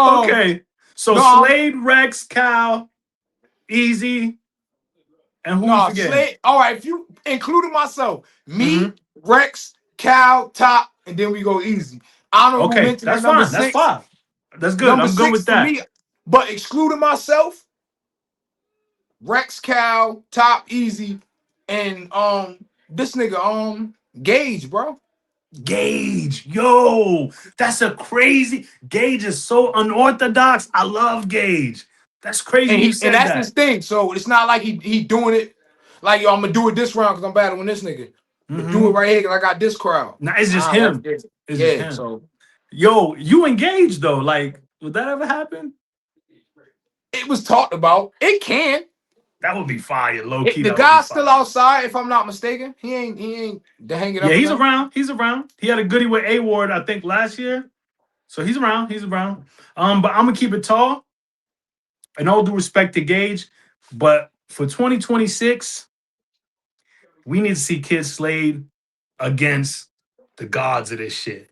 B: Okay. So
C: No,
B: Slade, Rex, Cal, Easy, and who we
C: no,
B: forgetting?
C: Slade. All right, if you including myself,
B: Mm-hmm.
C: me, Rex, Cal, top, and then we go easy. Honorable
B: Okay,
C: mention at
B: that's
C: number
B: fine. That's
C: 6.
B: 5. That's good.
C: Number
B: I'm good
C: 6
B: with
C: for
B: that.
C: me, but excluding myself, Rex Cal, Top Easy, and this nigga Gage, bro.
B: Gage, yo, that's a crazy. Gage is so unorthodox. I love Gage. That's crazy you
C: And
B: said
C: that's his
B: that.
C: thing. So it's not like he doing it like yo, I'm gonna do it this round because I'm battling this nigga. I'm gonna do it
B: Mm-hmm.
C: right here because I got this crowd.
B: Now it's just
C: That's
B: him.
C: it.
B: It's just
C: Yeah.
B: him.
C: So
B: Yo, you engaged though. Like, would that ever happen?
C: it was talked about. It can.
B: That would be fire. Low key,
C: The
B: that would be
C: guy's still
B: fire.
C: outside, if I'm not mistaken. He ain't hanging
B: Yeah,
C: up or
B: he's
C: nothing.
B: around. He's around. He had a goodie with A Ward, I think, last year. So he's around. He's around. But I'm gonna keep it tall. And all due respect to Gage, but for 2026, we need to see Kid Slade against the gods of this shit.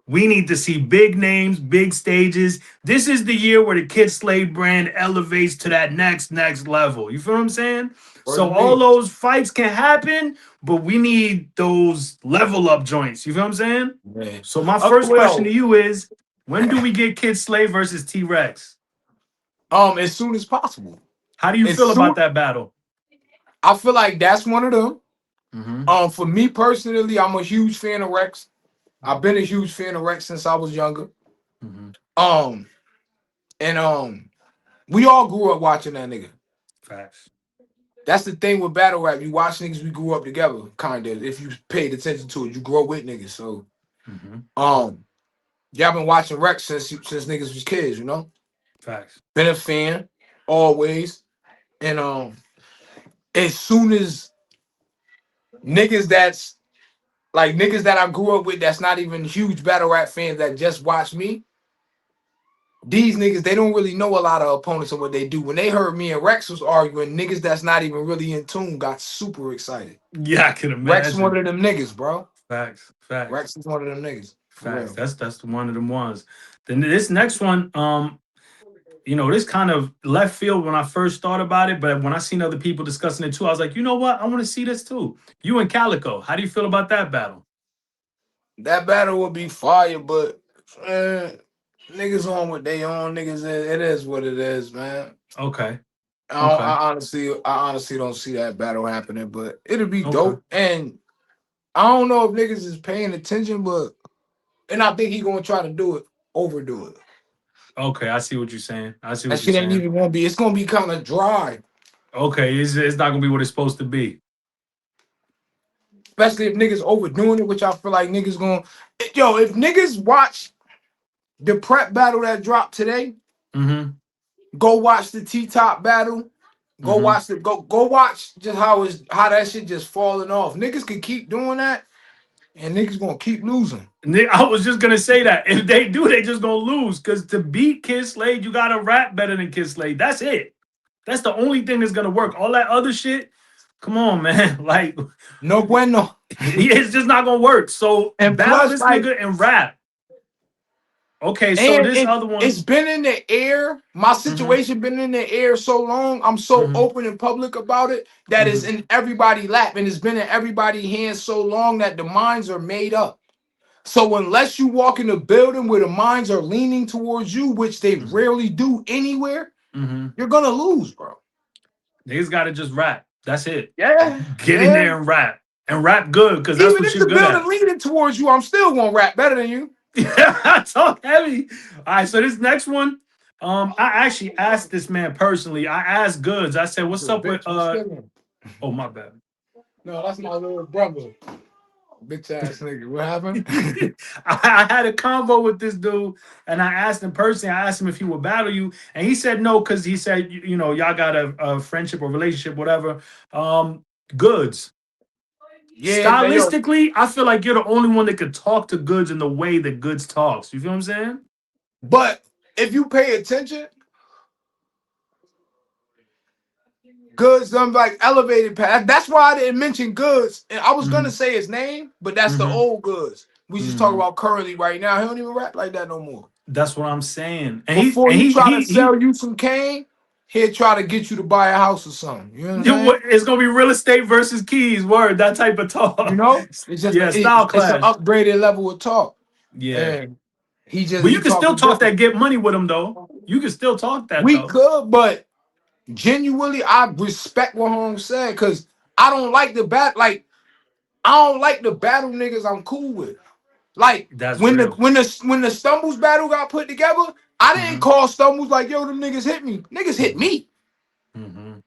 B: We need to see big names, big stages. This is the year where the Kid Slade brand elevates to that next level. You feel what I'm saying?
C: Word
B: So
C: to
B: all
C: me.
B: those fights can happen, but we need those level up joints. You feel what I'm saying?
C: Man.
B: So my first question to
C: Well,
B: you is, when do we get Kid Slade versus T Rex?
C: as soon as possible.
B: How do you
C: As
B: feel about
C: soon
B: that battle?
C: I feel like that's one of them.
B: Mm-hmm.
C: For me personally, I'm a huge fan of Rex. I've been a huge fan of Rex since I was younger.
B: Mm-hmm.
C: Um, and we all grew up watching that nigga.
B: Facts.
C: That's the thing with battle rap. You watch niggas, we grew up together, kind of. If you paid attention to it, you grow with niggas. So,
B: Mm-hmm.
C: y'all been watching Rex since niggas was kids, you know.
B: Facts.
C: Been a fan always, and as soon as niggas that I grew up with, that's not even huge battle rap fans that just watch me. These niggas, they don't really know a lot of opponents and what they do. When they heard me and Rex was arguing, niggas that's not even really in tune got super excited.
B: Yeah, I can
C: Rex is one
B: imagine.
C: of them niggas, bro.
B: Facts. Facts.
C: Rex is one of them niggas. For
B: Facts.
C: real.
B: That's the one of them ones. Then this next one, this kind of left field when I first thought about it, but when I seen other people discussing it too, I was like, you know what? I want to see this too. You and Calico, how do you feel about that battle?
C: That battle would be fire, but niggas on what they on. Niggas, it is what it is, man.
B: Okay.
C: I,
B: Okay.
C: I honestly don't see that battle happening, but it'll be
B: Okay.
C: dope. And I don't know if niggas is paying attention, and I think he gonna try to overdo it.
B: Okay. I see what you're saying. I see
C: That
B: what you're
C: shit ain't
B: saying.
C: even gonna be. It's gonna be kind of dry,
B: Okay. It's not gonna be what it's supposed to be.
C: especially if niggas overdoing it, which I feel like niggas gonna. Yo, if niggas watch the prep battle that dropped today,
B: Mm-hmm.
C: go watch the T Top battle. Go
B: Mm-hmm.
C: watch go watch just how that shit just falling off. Niggas can keep doing that, and niggas gonna keep losing.
B: I was just gonna say that if they do, they just gonna lose. Cause to beat Kid Slade, you gotta rap better than Kid Slade. That's it. That's the only thing that's gonna work. All that other shit, come on, man. Like,
C: No bueno.
B: it's just not gonna work. So
C: And
B: battle
C: plus,
B: this
C: like,
B: nigga and rap. Okay, so
C: and
B: this other one.
C: it's been in the air. My
B: Mm-hmm.
C: situation been in the air so long. I'm so
B: Mm-hmm.
C: open and public about it that it's
B: Mm-hmm.
C: in everybody's lap, and it's been in everybody's hands so long that the minds are made up. So unless you walk in a building where the minds are leaning towards you, which they rarely do anywhere,
B: Mm-hmm.
C: you're gonna lose, bro.
B: Niggas gotta just rap. That's it.
C: Yeah,
B: Get in
C: yeah.
B: there and rap good, because that's
C: Even
B: what
C: if
B: you're
C: the
B: good
C: building
B: at.
C: leaning towards you, I'm still gonna rap better than you.
B: Yeah, talk heavy. All right, so this next one, I actually asked this man personally. I asked Goods. I said,
C: It's
B: "What's
C: a
B: up with?"
C: bitch. What's still
B: Oh my bad.
C: No, that's my little brother. Bitch ass nigga. What happened?
B: I had a convo with this dude, and I asked him personally. I asked him if he would battle you, and he said no because he said, y'all got a friendship or relationship, whatever. Goods.
C: Yeah, man, yo.
B: Stylistically, I feel like you're the only one that could talk to Goods in the way that Goods talks. You feel what I'm saying?
C: But if you pay attention, Goods done like elevated past. That's why I didn't mention Goods. And I was gonna
B: Mm-hmm.
C: say his name, but that's the
B: Mm-hmm.
C: old Goods. We just talk
B: Mm-hmm.
C: about currently right now. He don't even rap like that no more.
B: That's what I'm saying. And he
C: Before
B: and
C: he
B: he
C: try to
B: he he
C: sell you some cane, he'll try to get you to buy a house or something. You know what I'm saying?
B: it's gonna be real estate versus keys, word, that type of
C: You
B: talk.
C: know, it's just
B: Yeah, style
C: it's an
B: clash.
C: upgraded level of talk,
B: Yeah.
C: and
B: But
C: he
B: you can still
C: talking
B: talk that
C: different.
B: get money with him though. You can still talk that
C: We
B: though.
C: could, but genuinely, I respect what Holmes said because I don't like the I don't like the battle niggas I'm cool with. Like
B: That's
C: when the
B: real.
C: when the Stumbles battle got put together, I didn't
B: Mm-hmm.
C: call Stumbles like, yo, them niggas hit me. Niggas hit
B: Mm-hmm.
C: me.
B: Mm-hmm.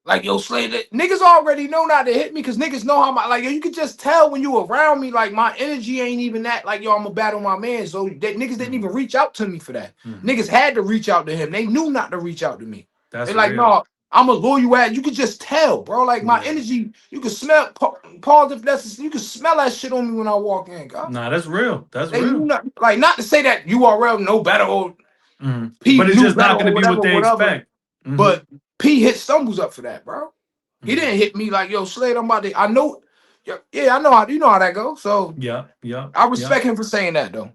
C: Like, yo, Slade, niggas already know not to hit me because niggas know how my, like, yo, you could just tell when you around me, like, my energy ain't even that, like, yo, I'm gonna battle my man. So that niggas didn't even reach out to me for that.
B: Mm-hmm.
C: Niggas had to reach out to him. They knew not to reach out to me. They
B: That's
C: like,
B: real.
C: no, I'm a loyal ass. You could just tell, bro. Like, my
B: Yeah.
C: energy, you could smell, pause if necessary. You could smell that shit on me when I walk in, God.
B: Nah, that's real. That's
C: They knew
B: real.
C: not, like, not to say that URL know better or
B: Mm-hmm.
C: P
B: But it's
C: knew
B: just
C: better
B: not going
C: or
B: to be what
C: whatever,
B: they
C: whatever.
B: expect. Mm-hmm.
C: But P hit Stumbles up for that, bro. He
B: Mm-hmm.
C: didn't hit me like, yo, Slade, I'm about to. I know, yeah, I know how you know how that goes. So
B: Yeah. Yeah.
C: I
B: Yeah.
C: respect him for saying that, though.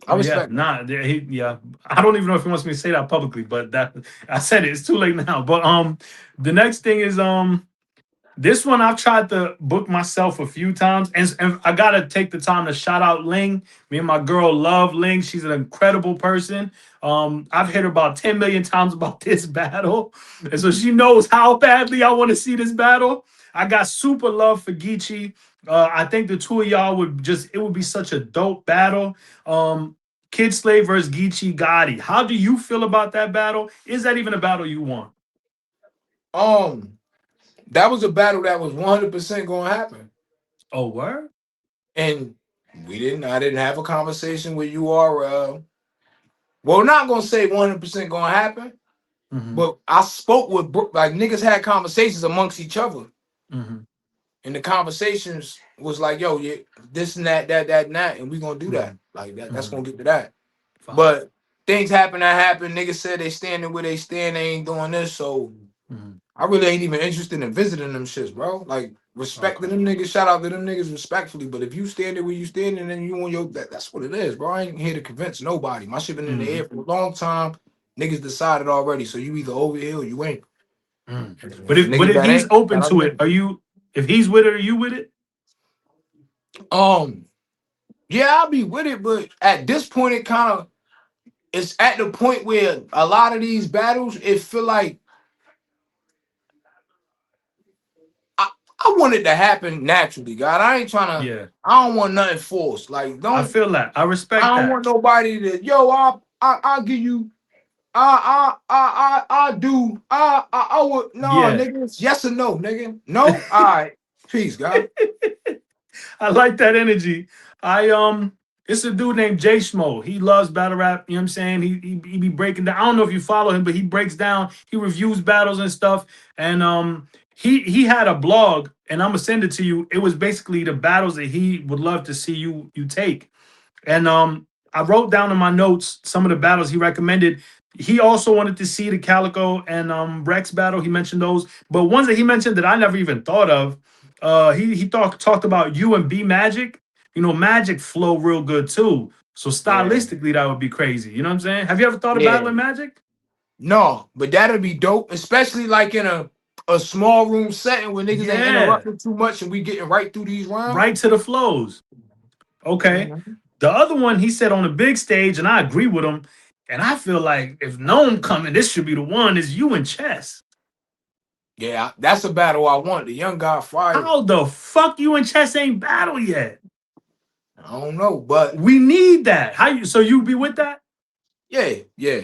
C: I
B: Oh yeah,
C: respect him.
B: nah, yeah. I don't even know if he wants me to say that publicly, but that I said it. It's too late now. But the next thing is this one I've tried to book myself a few times, and I gotta take the time to shout out Ling. Me and my girl love Ling. She's an incredible person. I've hit her about 10 million times about this battle, and so she knows how badly I want to see this battle. I got super love for Geechee. I think the two of y'all it would be such a dope battle. Kid Slave versus Geechee Gotti. How do you feel about that battle? Is that even a battle you want?
C: Um, that was a battle that was 100% going to happen,
B: Oh, word?
C: and we didn't. I didn't have a conversation with URL. Well, not gonna say 100% going to happen,
B: Mm-hmm.
C: but I spoke with like niggas had conversations amongst each other,
B: Mm-hmm.
C: and the conversations was like, yo, yeah, this and that, and that, and we gonna do
B: Mm-hmm.
C: that. Like that. That's
B: Mm-hmm.
C: gonna get to that.
B: Fire.
C: But things happen that happen. Niggas said they standing where they stand. They ain't doing this. So
B: Mm-hmm.
C: I really ain't even interested in visiting them shits, bro. Like respect to
B: Okay.
C: them niggas. Shout out to them niggas respectfully. But if you standing where you standing and you on your that's what it is, bro. I ain't here to convince nobody. My shit been in the
B: Mm-hmm.
C: air for a long time. Niggas decided already. So you either over here or you ain't.
B: Mm.
C: And
B: But
C: for
B: if
C: niggas that
B: he's
C: ain't,
B: open
C: shout out to
B: to it,
C: them.
B: are you? If he's with it, are you with it?
C: Um, yeah, I'll be with it, but at this point, it kind of it's at the point where a lot of these battles, it feel like I want it to happen naturally, God. I ain't trying to.
B: Yeah,
C: I don't want nothing forced. Like,
B: I
C: don't.
B: feel that. I
C: I
B: respect
C: don't
B: that.
C: want nobody to. Yo, I'll give you. I do. I would. No,
B: Yeah,
C: nigga. It's yes or no, nigga. No. All right. Peace, God.
B: I like that energy. I it's a dude named Jay Schmo. He loves battle rap. You know what I'm saying? He be breaking down. I don't know if you follow him, but he breaks down. He reviews battles and stuff. And he had a blog, and I'm gonna send it to you. It was basically the battles that he would love to see you take. And I wrote down in my notes some of the battles he recommended. He also wanted to see the Calico and Rex battle. He mentioned those, but ones that he mentioned that I never even thought of. He talked about you and B Magic. You know, Magic flow real good too. So
C: Yeah.
B: stylistically, that would be crazy. You know what I'm saying? Have you ever thought of
C: Yeah.
B: battling Magic?
C: No, but that'd be dope, especially like in a small room setting where niggas ain't
B: Yeah,
C: interrupting too much and we getting right through these rounds.
B: right to the flows. Okay.
C: Mhm.
B: The other one he said on the big stage, and I agree with him. And I feel like if Gnome coming, this should be the one. Is you and Chess?
C: Yeah, that's a battle I want. The young guy fire.
B: How the fuck you and Chess ain't battle yet?
C: I don't know, but
B: We need that. How you? So you be with that?
C: yeah, yeah.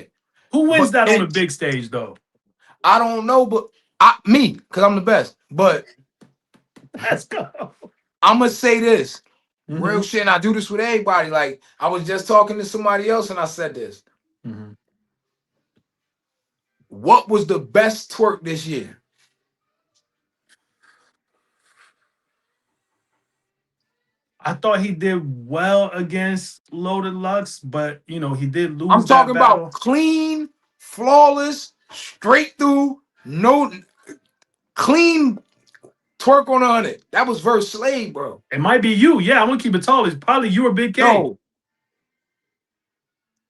B: Who wins
C: But
B: that on the
C: and
B: big stage though?
C: I don't know, but me, because I'm the best. But
B: Let's go.
C: I'm gonna say this. Real
B: Hmm.
C: shit, and I do this with everybody. Like I was just talking to somebody else and I said this.
B: Hmm.
C: What was the best twerk this year?
B: I thought he did well against Loaded Lux, but you know he did
C: I'm
B: lose that
C: talking about
B: battle.
C: clean, flawless, straight through, no clean twerk on 100. That was verse Slade, bro.
B: It might be you. Yeah, I'm gonna keep it tall. It's probably you or Big K.
C: No,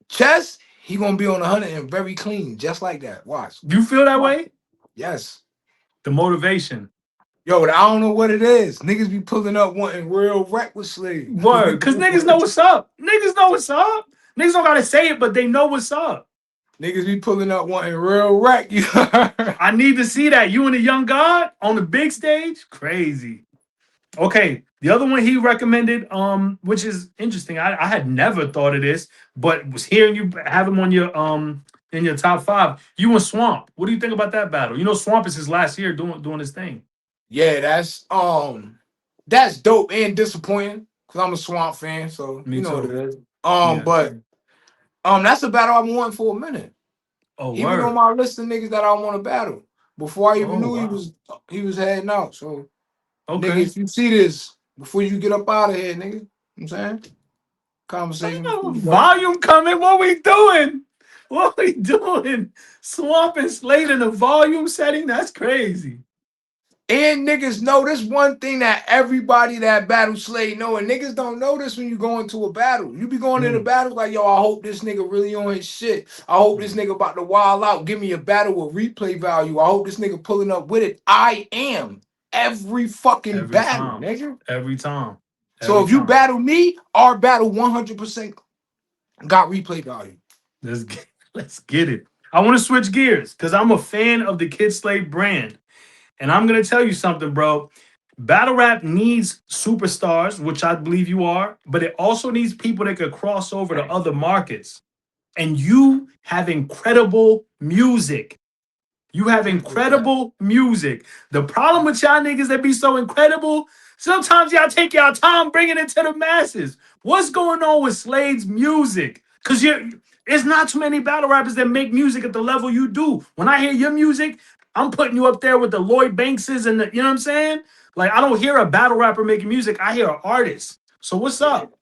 C: Chess, he gonna be on 100 and very clean, just like that. Watch.
B: You feel that way?
C: Yes.
B: The motivation.
C: Yo, I don't know what it is. Niggas be pulling up wanting real recklessly.
B: Word. Cause niggas know what's up. Niggas know what's up. Niggas don't gotta say it, but they know what's up.
C: Niggas be pulling up wanting real wreck. You
B: I need to see that. You and the young god on the big stage? Crazy. Okay. The other one he recommended, which is interesting. I had never thought of this, but was hearing you have him on your in your top five. You and Swamp. What do you think about that battle? You know, Swamp is his last year doing his thing.
C: Yeah, that's dope and disappointing because I'm a Swamp fan, so
B: Me
C: you know what
B: too.
C: it is.
B: Yeah.
C: But that's a battle I've been wanting for a minute.
B: Oh,
C: He was on
B: word.
C: my list of niggas that I want to battle before I even
B: Oh,
C: knew
B: wow.
C: he was heading out. So, nigga,
B: Okay.
C: if you see this before you get up out of here, nigga, you know what I'm saying conversation before you go.
B: Volume coming. What we doing? What we doing? Swamp and Slade in the volume setting? That's crazy.
C: And niggas know this one thing that everybody that battle Slade know, and niggas don't know this when you go into a battle. You be going into
B: Mm,
C: battle like, yo, I hope this nigga really on his shit. I hope this
B: mm.
C: nigga about to wild out, give me a battle with replay value. I hope this nigga pulling up with it. I am every fucking
B: Every
C: battle,
B: time.
C: nigga.
B: Every time.
C: So
B: Every
C: if you
B: time.
C: battle me, our battle 100% got replay value.
B: Let's get it. I want to switch gears because I'm a fan of the Kid Slade brand. And I'm gonna tell you something, bro. Battle rap needs superstars, which I believe you are, but it also needs people that could cross over to other markets. And you have incredible music. You have
C: Appreciate that.
B: incredible music. The problem with y'all niggas that be so incredible, sometimes y'all take y'all time bringing it to the masses. What's going on with Slade's music? Because it's not too many battle rappers that make music at the level you do. When I hear your music, I'm putting you up there with the Lloyd Bankses and you know what I'm saying? Like, I don't hear a battle rapper making music. I hear an artist. So what's
C: Yeah.
B: up?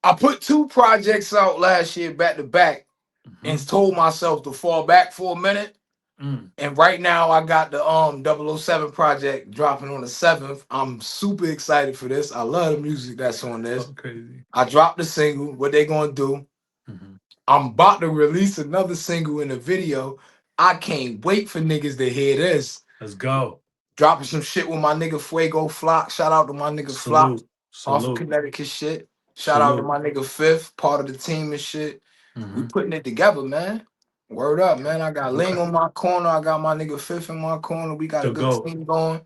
C: I put 2 projects out last year back to back
B: Mhm.
C: and told myself to fall back for a minute.
B: Mm.
C: And right now I got the 007 project dropping on the 7th. I'm super excited for this. I love the music that's on this.
B: Talk crazy.
C: I dropped the single. What they gonna do?
B: Mhm.
C: I'm about to release another single in a video. I can't wait for niggas to hear this.
B: Let's go.
C: Dropping some shit with my nigga Fuego Flock. Shout out to my nigga Flock
B: Salute.
C: off of
B: Salute.
C: Connecticut shit. Shout out to
B: Salute.
C: my nigga Fifth, part of the team and shit. We
B: Mhm.
C: putting it together, man. Word up, man. I got Ling
B: Okay.
C: on my corner. I got my nigga Fifth in my corner. We got a
B: The
C: good
B: GOAT.
C: team going.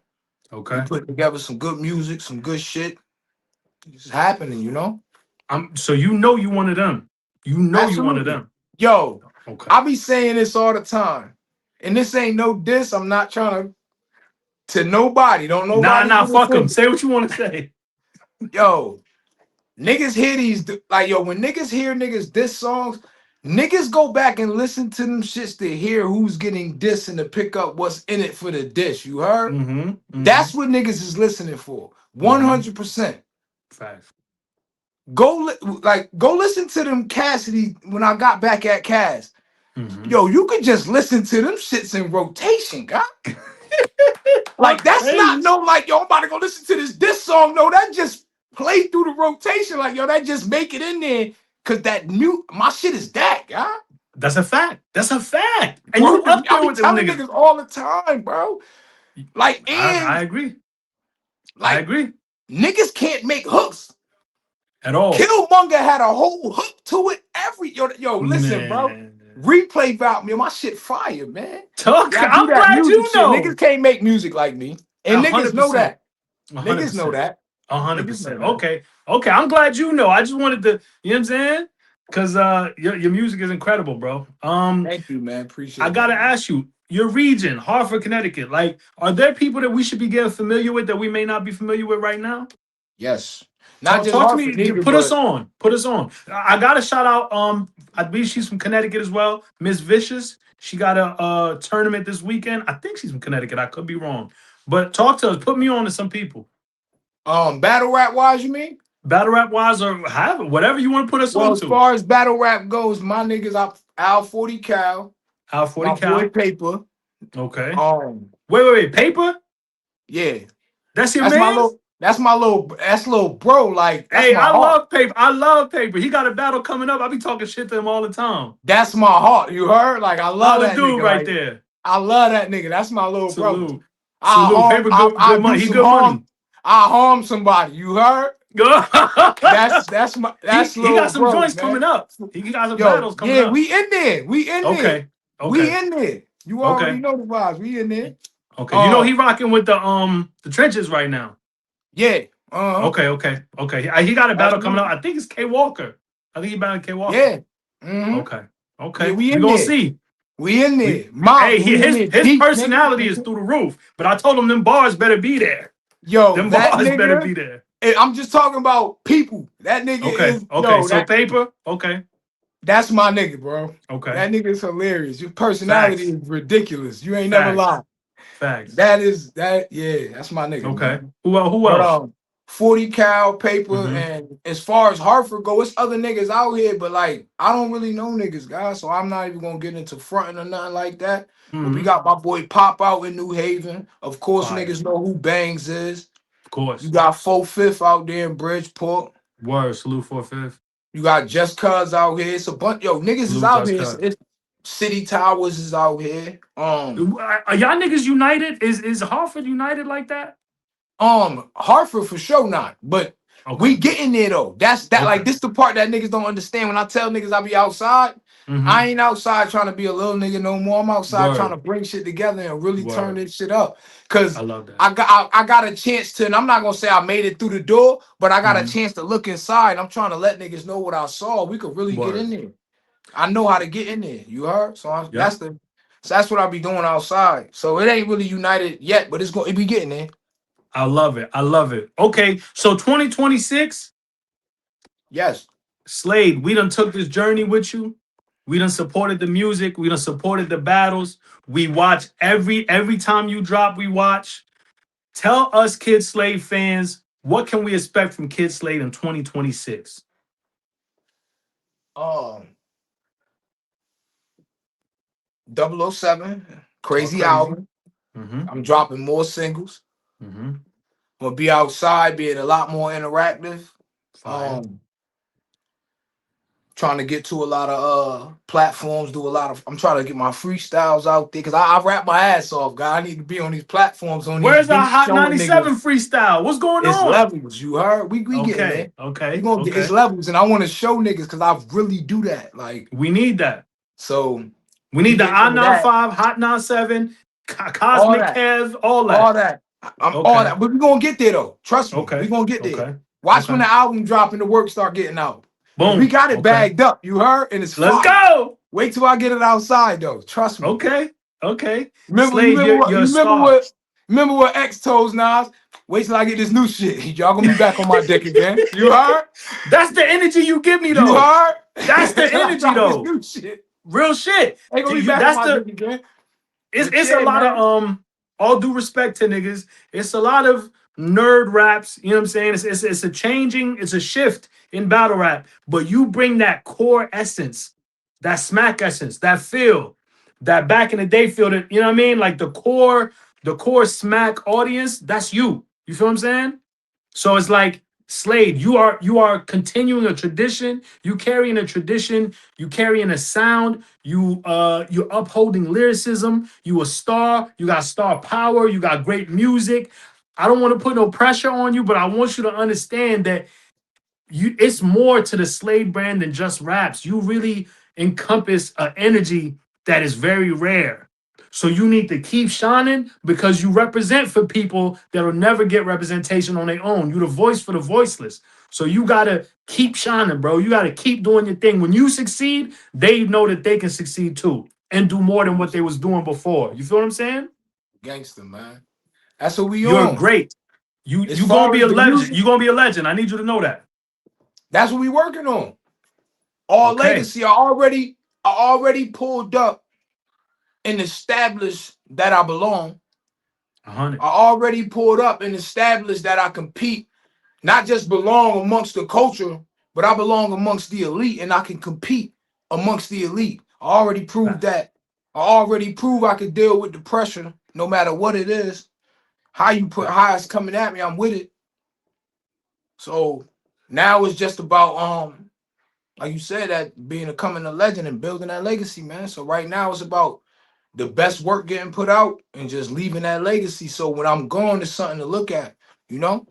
C: We
B: Okay.
C: putting together some good music, some good shit. It's happening, you know?
B: So you know you one of them. You know you one of
C: Absolutely.
B: them.
C: Yo,
B: Okay.
C: I be saying this all the time. And this ain't no diss. I'm not trying to nobody. Don't nobody
B: Nah,
C: get
B: fuck them.
C: offended.
B: Say what you want to say.
C: Yo, niggas hear these like yo, when niggas hear niggas diss songs, niggas go back and listen to them shits to hear who's getting dissed and to pick up what's in it for the diss. You heard?
B: Mm-hmm. Mm-hmm.
C: That's what niggas is listening for.
B: Mm-hmm.
C: 100%.
B: Facts.
C: Go listen to them Cassidy when I got back at Cass.
B: Mm-hmm.
C: Yo, you could just listen to them shits in rotation, God. Like
B: Talk
C: that's not
B: crazy.
C: no like yo, I'm about to go listen to this song. No, that just play through the rotation. Like yo, that just make it in there. Cause that mute, my shit is that, God.
B: That's a fact. That's a fact. And you
C: Word to me.
B: up
C: I
B: there
C: be
B: with them
C: telling
B: niggas.
C: niggas all the time, bro. Like,
B: I
C: and
B: agree. I
C: like
B: agree.
C: niggas can't make hooks.
B: At all.
C: Killmonger had a whole hook to it. Yo, listen, bro.
B: Man.
C: Replay about me. My shit fire, man.
B: Talk.
C: Yeah, I do
B: I'm
C: that
B: glad
C: music
B: you
C: shit. Niggas
B: know.
C: can't make music like me.
B: A
C: And niggas
B: hundred
C: know
B: percent.
C: that.
B: A hundred
C: Niggas know
B: percent.
C: that.
B: A hundred
C: Niggas know
B: percent.
C: that.
B: Okay. Okay. I'm glad you know. I just wanted to, you know what I'm saying? Because your music is incredible, bro.
C: Thank you, man.
B: I
C: Appreciate
B: gotta
C: that, man.
B: ask you, your region, Hartford, Connecticut, like, are there people that we should be getting familiar with that we may not be familiar with right now?
C: Yes. Not
B: Talk,
C: just
B: talk to
C: Hartford
B: me.
C: neither,
B: Put us
C: but
B: on. Put us on. I gotta shout out. I believe she's from Connecticut as well. Miss Vicious. She got a tournament this weekend. I think she's from Connecticut. I could be wrong. But talk to us. Put me on to some people.
C: battle rap wise, you mean?
B: Battle rap wise or have it, whatever you want to put us
C: Well,
B: on
C: as
B: to.
C: far as battle rap goes, my niggas up Al 40 Cal,
B: Al 40
C: my boy
B: Cal.
C: Paper.
B: Okay.
C: Um,
B: Wait. Paper?
C: yeah.
B: That's your
C: That's my
B: man's?
C: little that's little bro. Like, that's
B: Hey,
C: my
B: I
C: heart.
B: love Paper. I love Paper. He got a battle coming up. I be talking shit to him all the time.
C: That's my heart. You heard? Like, I love
B: Solid
C: that
B: dude
C: nigga.
B: right
C: Like,
B: there.
C: I love that nigga. That's my little brother.
B: Salute. Salute. Paper
C: I
B: good
C: do
B: money. He
C: some
B: good
C: harm.
B: money.
C: I harm somebody. You heard? That's
B: he got
C: little
B: some
C: bro,
B: joints
C: man.
B: coming up. He got some
C: Yo,
B: battles coming
C: yeah,
B: up.
C: we in there. We in there.
B: Okay.
C: We
B: Okay.
C: in there. You already
B: Okay.
C: know the vibes. We in there.
B: Okay. You know he rocking with the trenches right now.
C: Yeah. Uh-huh.
B: Okay. Okay. Okay. He got a
C: That's
B: battle coming up.
C: me.
B: I think it's K Walker. I think he battling K Walker.
C: Yeah. Mm-hmm.
B: Okay.
C: Yeah,
B: Okay.
C: we
B: We
C: in
B: gonna
C: there.
B: see.
C: We in
B: We
C: there. Mom,
B: hey,
C: we in there
B: his
C: deep,
B: personality is
C: nigga.
B: through the roof. But I told him them bars better be there.
C: Yo,
B: Them
C: that
B: bars better
C: nigga,
B: be there.
C: I'm just talking about people. That nigga
B: Okay.
C: is,
B: Okay.
C: yo,
B: So paper. Okay.
C: that's my nigga, bro.
B: Okay.
C: That nigga is hilarious. Your personality
B: Facts.
C: is ridiculous. You ain't never
B: Facts.
C: lied.
B: Facts.
C: Yeah, that's my nigga,
B: Okay.
C: man.
B: Who else? Who
C: But
B: else?
C: 40 cal paper,
B: Mm-hmm.
C: and as far as Hartford go, it's other niggas out here, but like I don't really know niggas, guys. So I'm not even gonna get into fronting or nothing like that. But we
B: Mm-hmm.
C: got my boy Pop out in New Haven. Of course,
B: Fire.
C: niggas know who Bangs is.
B: Of
C: You
B: course.
C: got 4/5 out there in Bridgeport.
B: Word. Salute 4/5.
C: You got Just Cuz out here. It's a bunch. Yo, niggas is
B: Salute
C: out
B: Just
C: here.
B: Cut.
C: It's City Towers is out here.
B: Are y'all niggas united? Is Hartford united like that?
C: Hartford for sure not, but we
B: Okay.
C: getting there though. That's that like
B: Okay.
C: this the part that niggas don't understand. When I tell niggas I be outside,
B: Mm-hmm.
C: I ain't outside trying to be a little nigga no more. I'm outside trying to
B: Word.
C: bring shit together and really turn
B: Word.
C: this shit up.
B: I
C: Cause
B: love that.
C: I got a chance to, and I'm not gonna say I made it through the door, but I got a
B: Mm-hmm.
C: chance to look inside. I'm trying to let niggas know what I saw. We could really get
B: Word.
C: in there. I know how to get in there. You heard?
B: Yep.
C: So that's what I be doing outside. So it ain't really united yet, but it's gonna it be getting there.
B: I love it. I love it. Okay. So 2026,
C: Yes.
B: Slade, we done took this journey with you. We done supported the music. We done supported the battles. We watch every time you drop, we watch. Tell us Kid Slade fans, what can we expect from Kid Slade in 2026?
C: Um 007,
B: Talk
C: crazy
B: crazy.
C: album.
B: Mm-hmm.
C: I'm dropping more singles.
B: Mm-hmm.
C: I'm gonna be outside, being a lot more interactive.
B: Fire.
C: Um, Trying to get to a lot of platforms, do a lot of I'm trying to get my freestyles out there because I rap my ass off, guy. I need to be on these platforms, on these
B: Where's our
C: beats,
B: Hot
C: showing
B: 97
C: niggas
B: freestyle? What's going
C: it's
B: on?
C: levels. You heard? We getting
B: Okay.
C: there. We
B: Okay.
C: gonna get it's
B: Okay.
C: levels, and I want to show niggas because I really do that. Like
B: We need that.
C: so,
B: We
C: we
B: need the
C: getting into that,
B: I-95, Hot 97,
C: all
B: Cosmic
C: that.
B: Kev, all
C: All
B: that.
C: that. I'm all
B: Okay.
C: that. But we're gonna get there though. Trust me. We're
B: Okay.
C: gonna get there.
B: Okay.
C: Watch when
B: Okay.
C: the album drop and the work start getting out. Cause we
B: Boom.
C: got it
B: Okay.
C: bagged up. You heard? And it's
B: Let's
C: fire.
B: go.
C: Wait till I get it outside though. Trust me.
B: Okay. Okay.
C: Remember, you
B: Slade,
C: remember what
B: you're
C: you
B: a star.
C: remember what X told Nas? Wait till I get this new shit. Y'all gonna be back on my dick again. You heard?
B: That's the energy you give me
C: You
B: though.
C: heard?
B: That's the
C: Till I
B: energy
C: drop this
B: though.
C: new shit.
B: Real shit.
C: They gonna be
B: You
C: back on
B: that's
C: my
B: the
C: dick again.
B: it's
C: But
B: it's a
C: yeah,
B: lot of
C: man.
B: all due respect to niggas, it's a lot of nerd raps, you know what I'm saying? It's a changing, it's a shift in battle rap, but you bring that core essence, that smack essence, that feel, that back in the day feel that, you know what I mean? Like the core smack audience, that's you. You feel what I'm saying? So it's like Slade, you are continuing a tradition. You carrying a tradition. You carrying a sound. You're upholding lyricism. You a star. You got star power. You got great music. I don't want to put no pressure on you, but I want you to understand that it's more to the Slade brand than just raps. You really encompass an energy that is very rare. So you need to keep shining because you represent for people that'll never get representation on their own. You're the voice for the voiceless. So you gotta keep shining, bro. You gotta keep doing your thing. When you succeed, they know that they can succeed too and do more than what they was doing before. You feel what I'm saying?
C: Gangster, man. That's what we
B: You're
C: on.
B: great. You
C: As
B: you gonna
C: far
B: be
C: as
B: a
C: the
B: legend.
C: music,
B: You gonna be a legend. I need you to know that.
C: that's what we working on. All
B: Okay.
C: legacy. I already pulled up and established that I belong.
B: 100.
C: I already pulled up and established that I compete, not just belong amongst the culture, but I belong amongst the elite and I can compete amongst the elite. I already proved
B: Facts.
C: that. I already proved I could deal with the pressure no matter what it is. How it's coming at me, I'm with it. So now it's just about like you said, that becoming a legend and building that legacy, man. So right now it's about the best work getting put out and just leaving that legacy. So when I'm gone, there's something to look at, you know?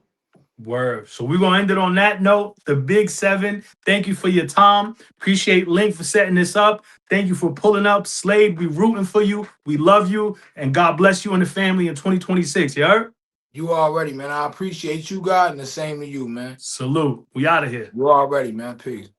B: Word. So we're gonna end it on that note. The Big Seven. Thank you for your time. Appreciate Link for setting this up. Thank you for pulling up. Slade, we rooting for you. We love you. And God bless you and the family in 2026. You heard?
C: You already, man. I appreciate you, God, and the same to you, man.
B: Salute. We out of here.
C: You already, man. Peace.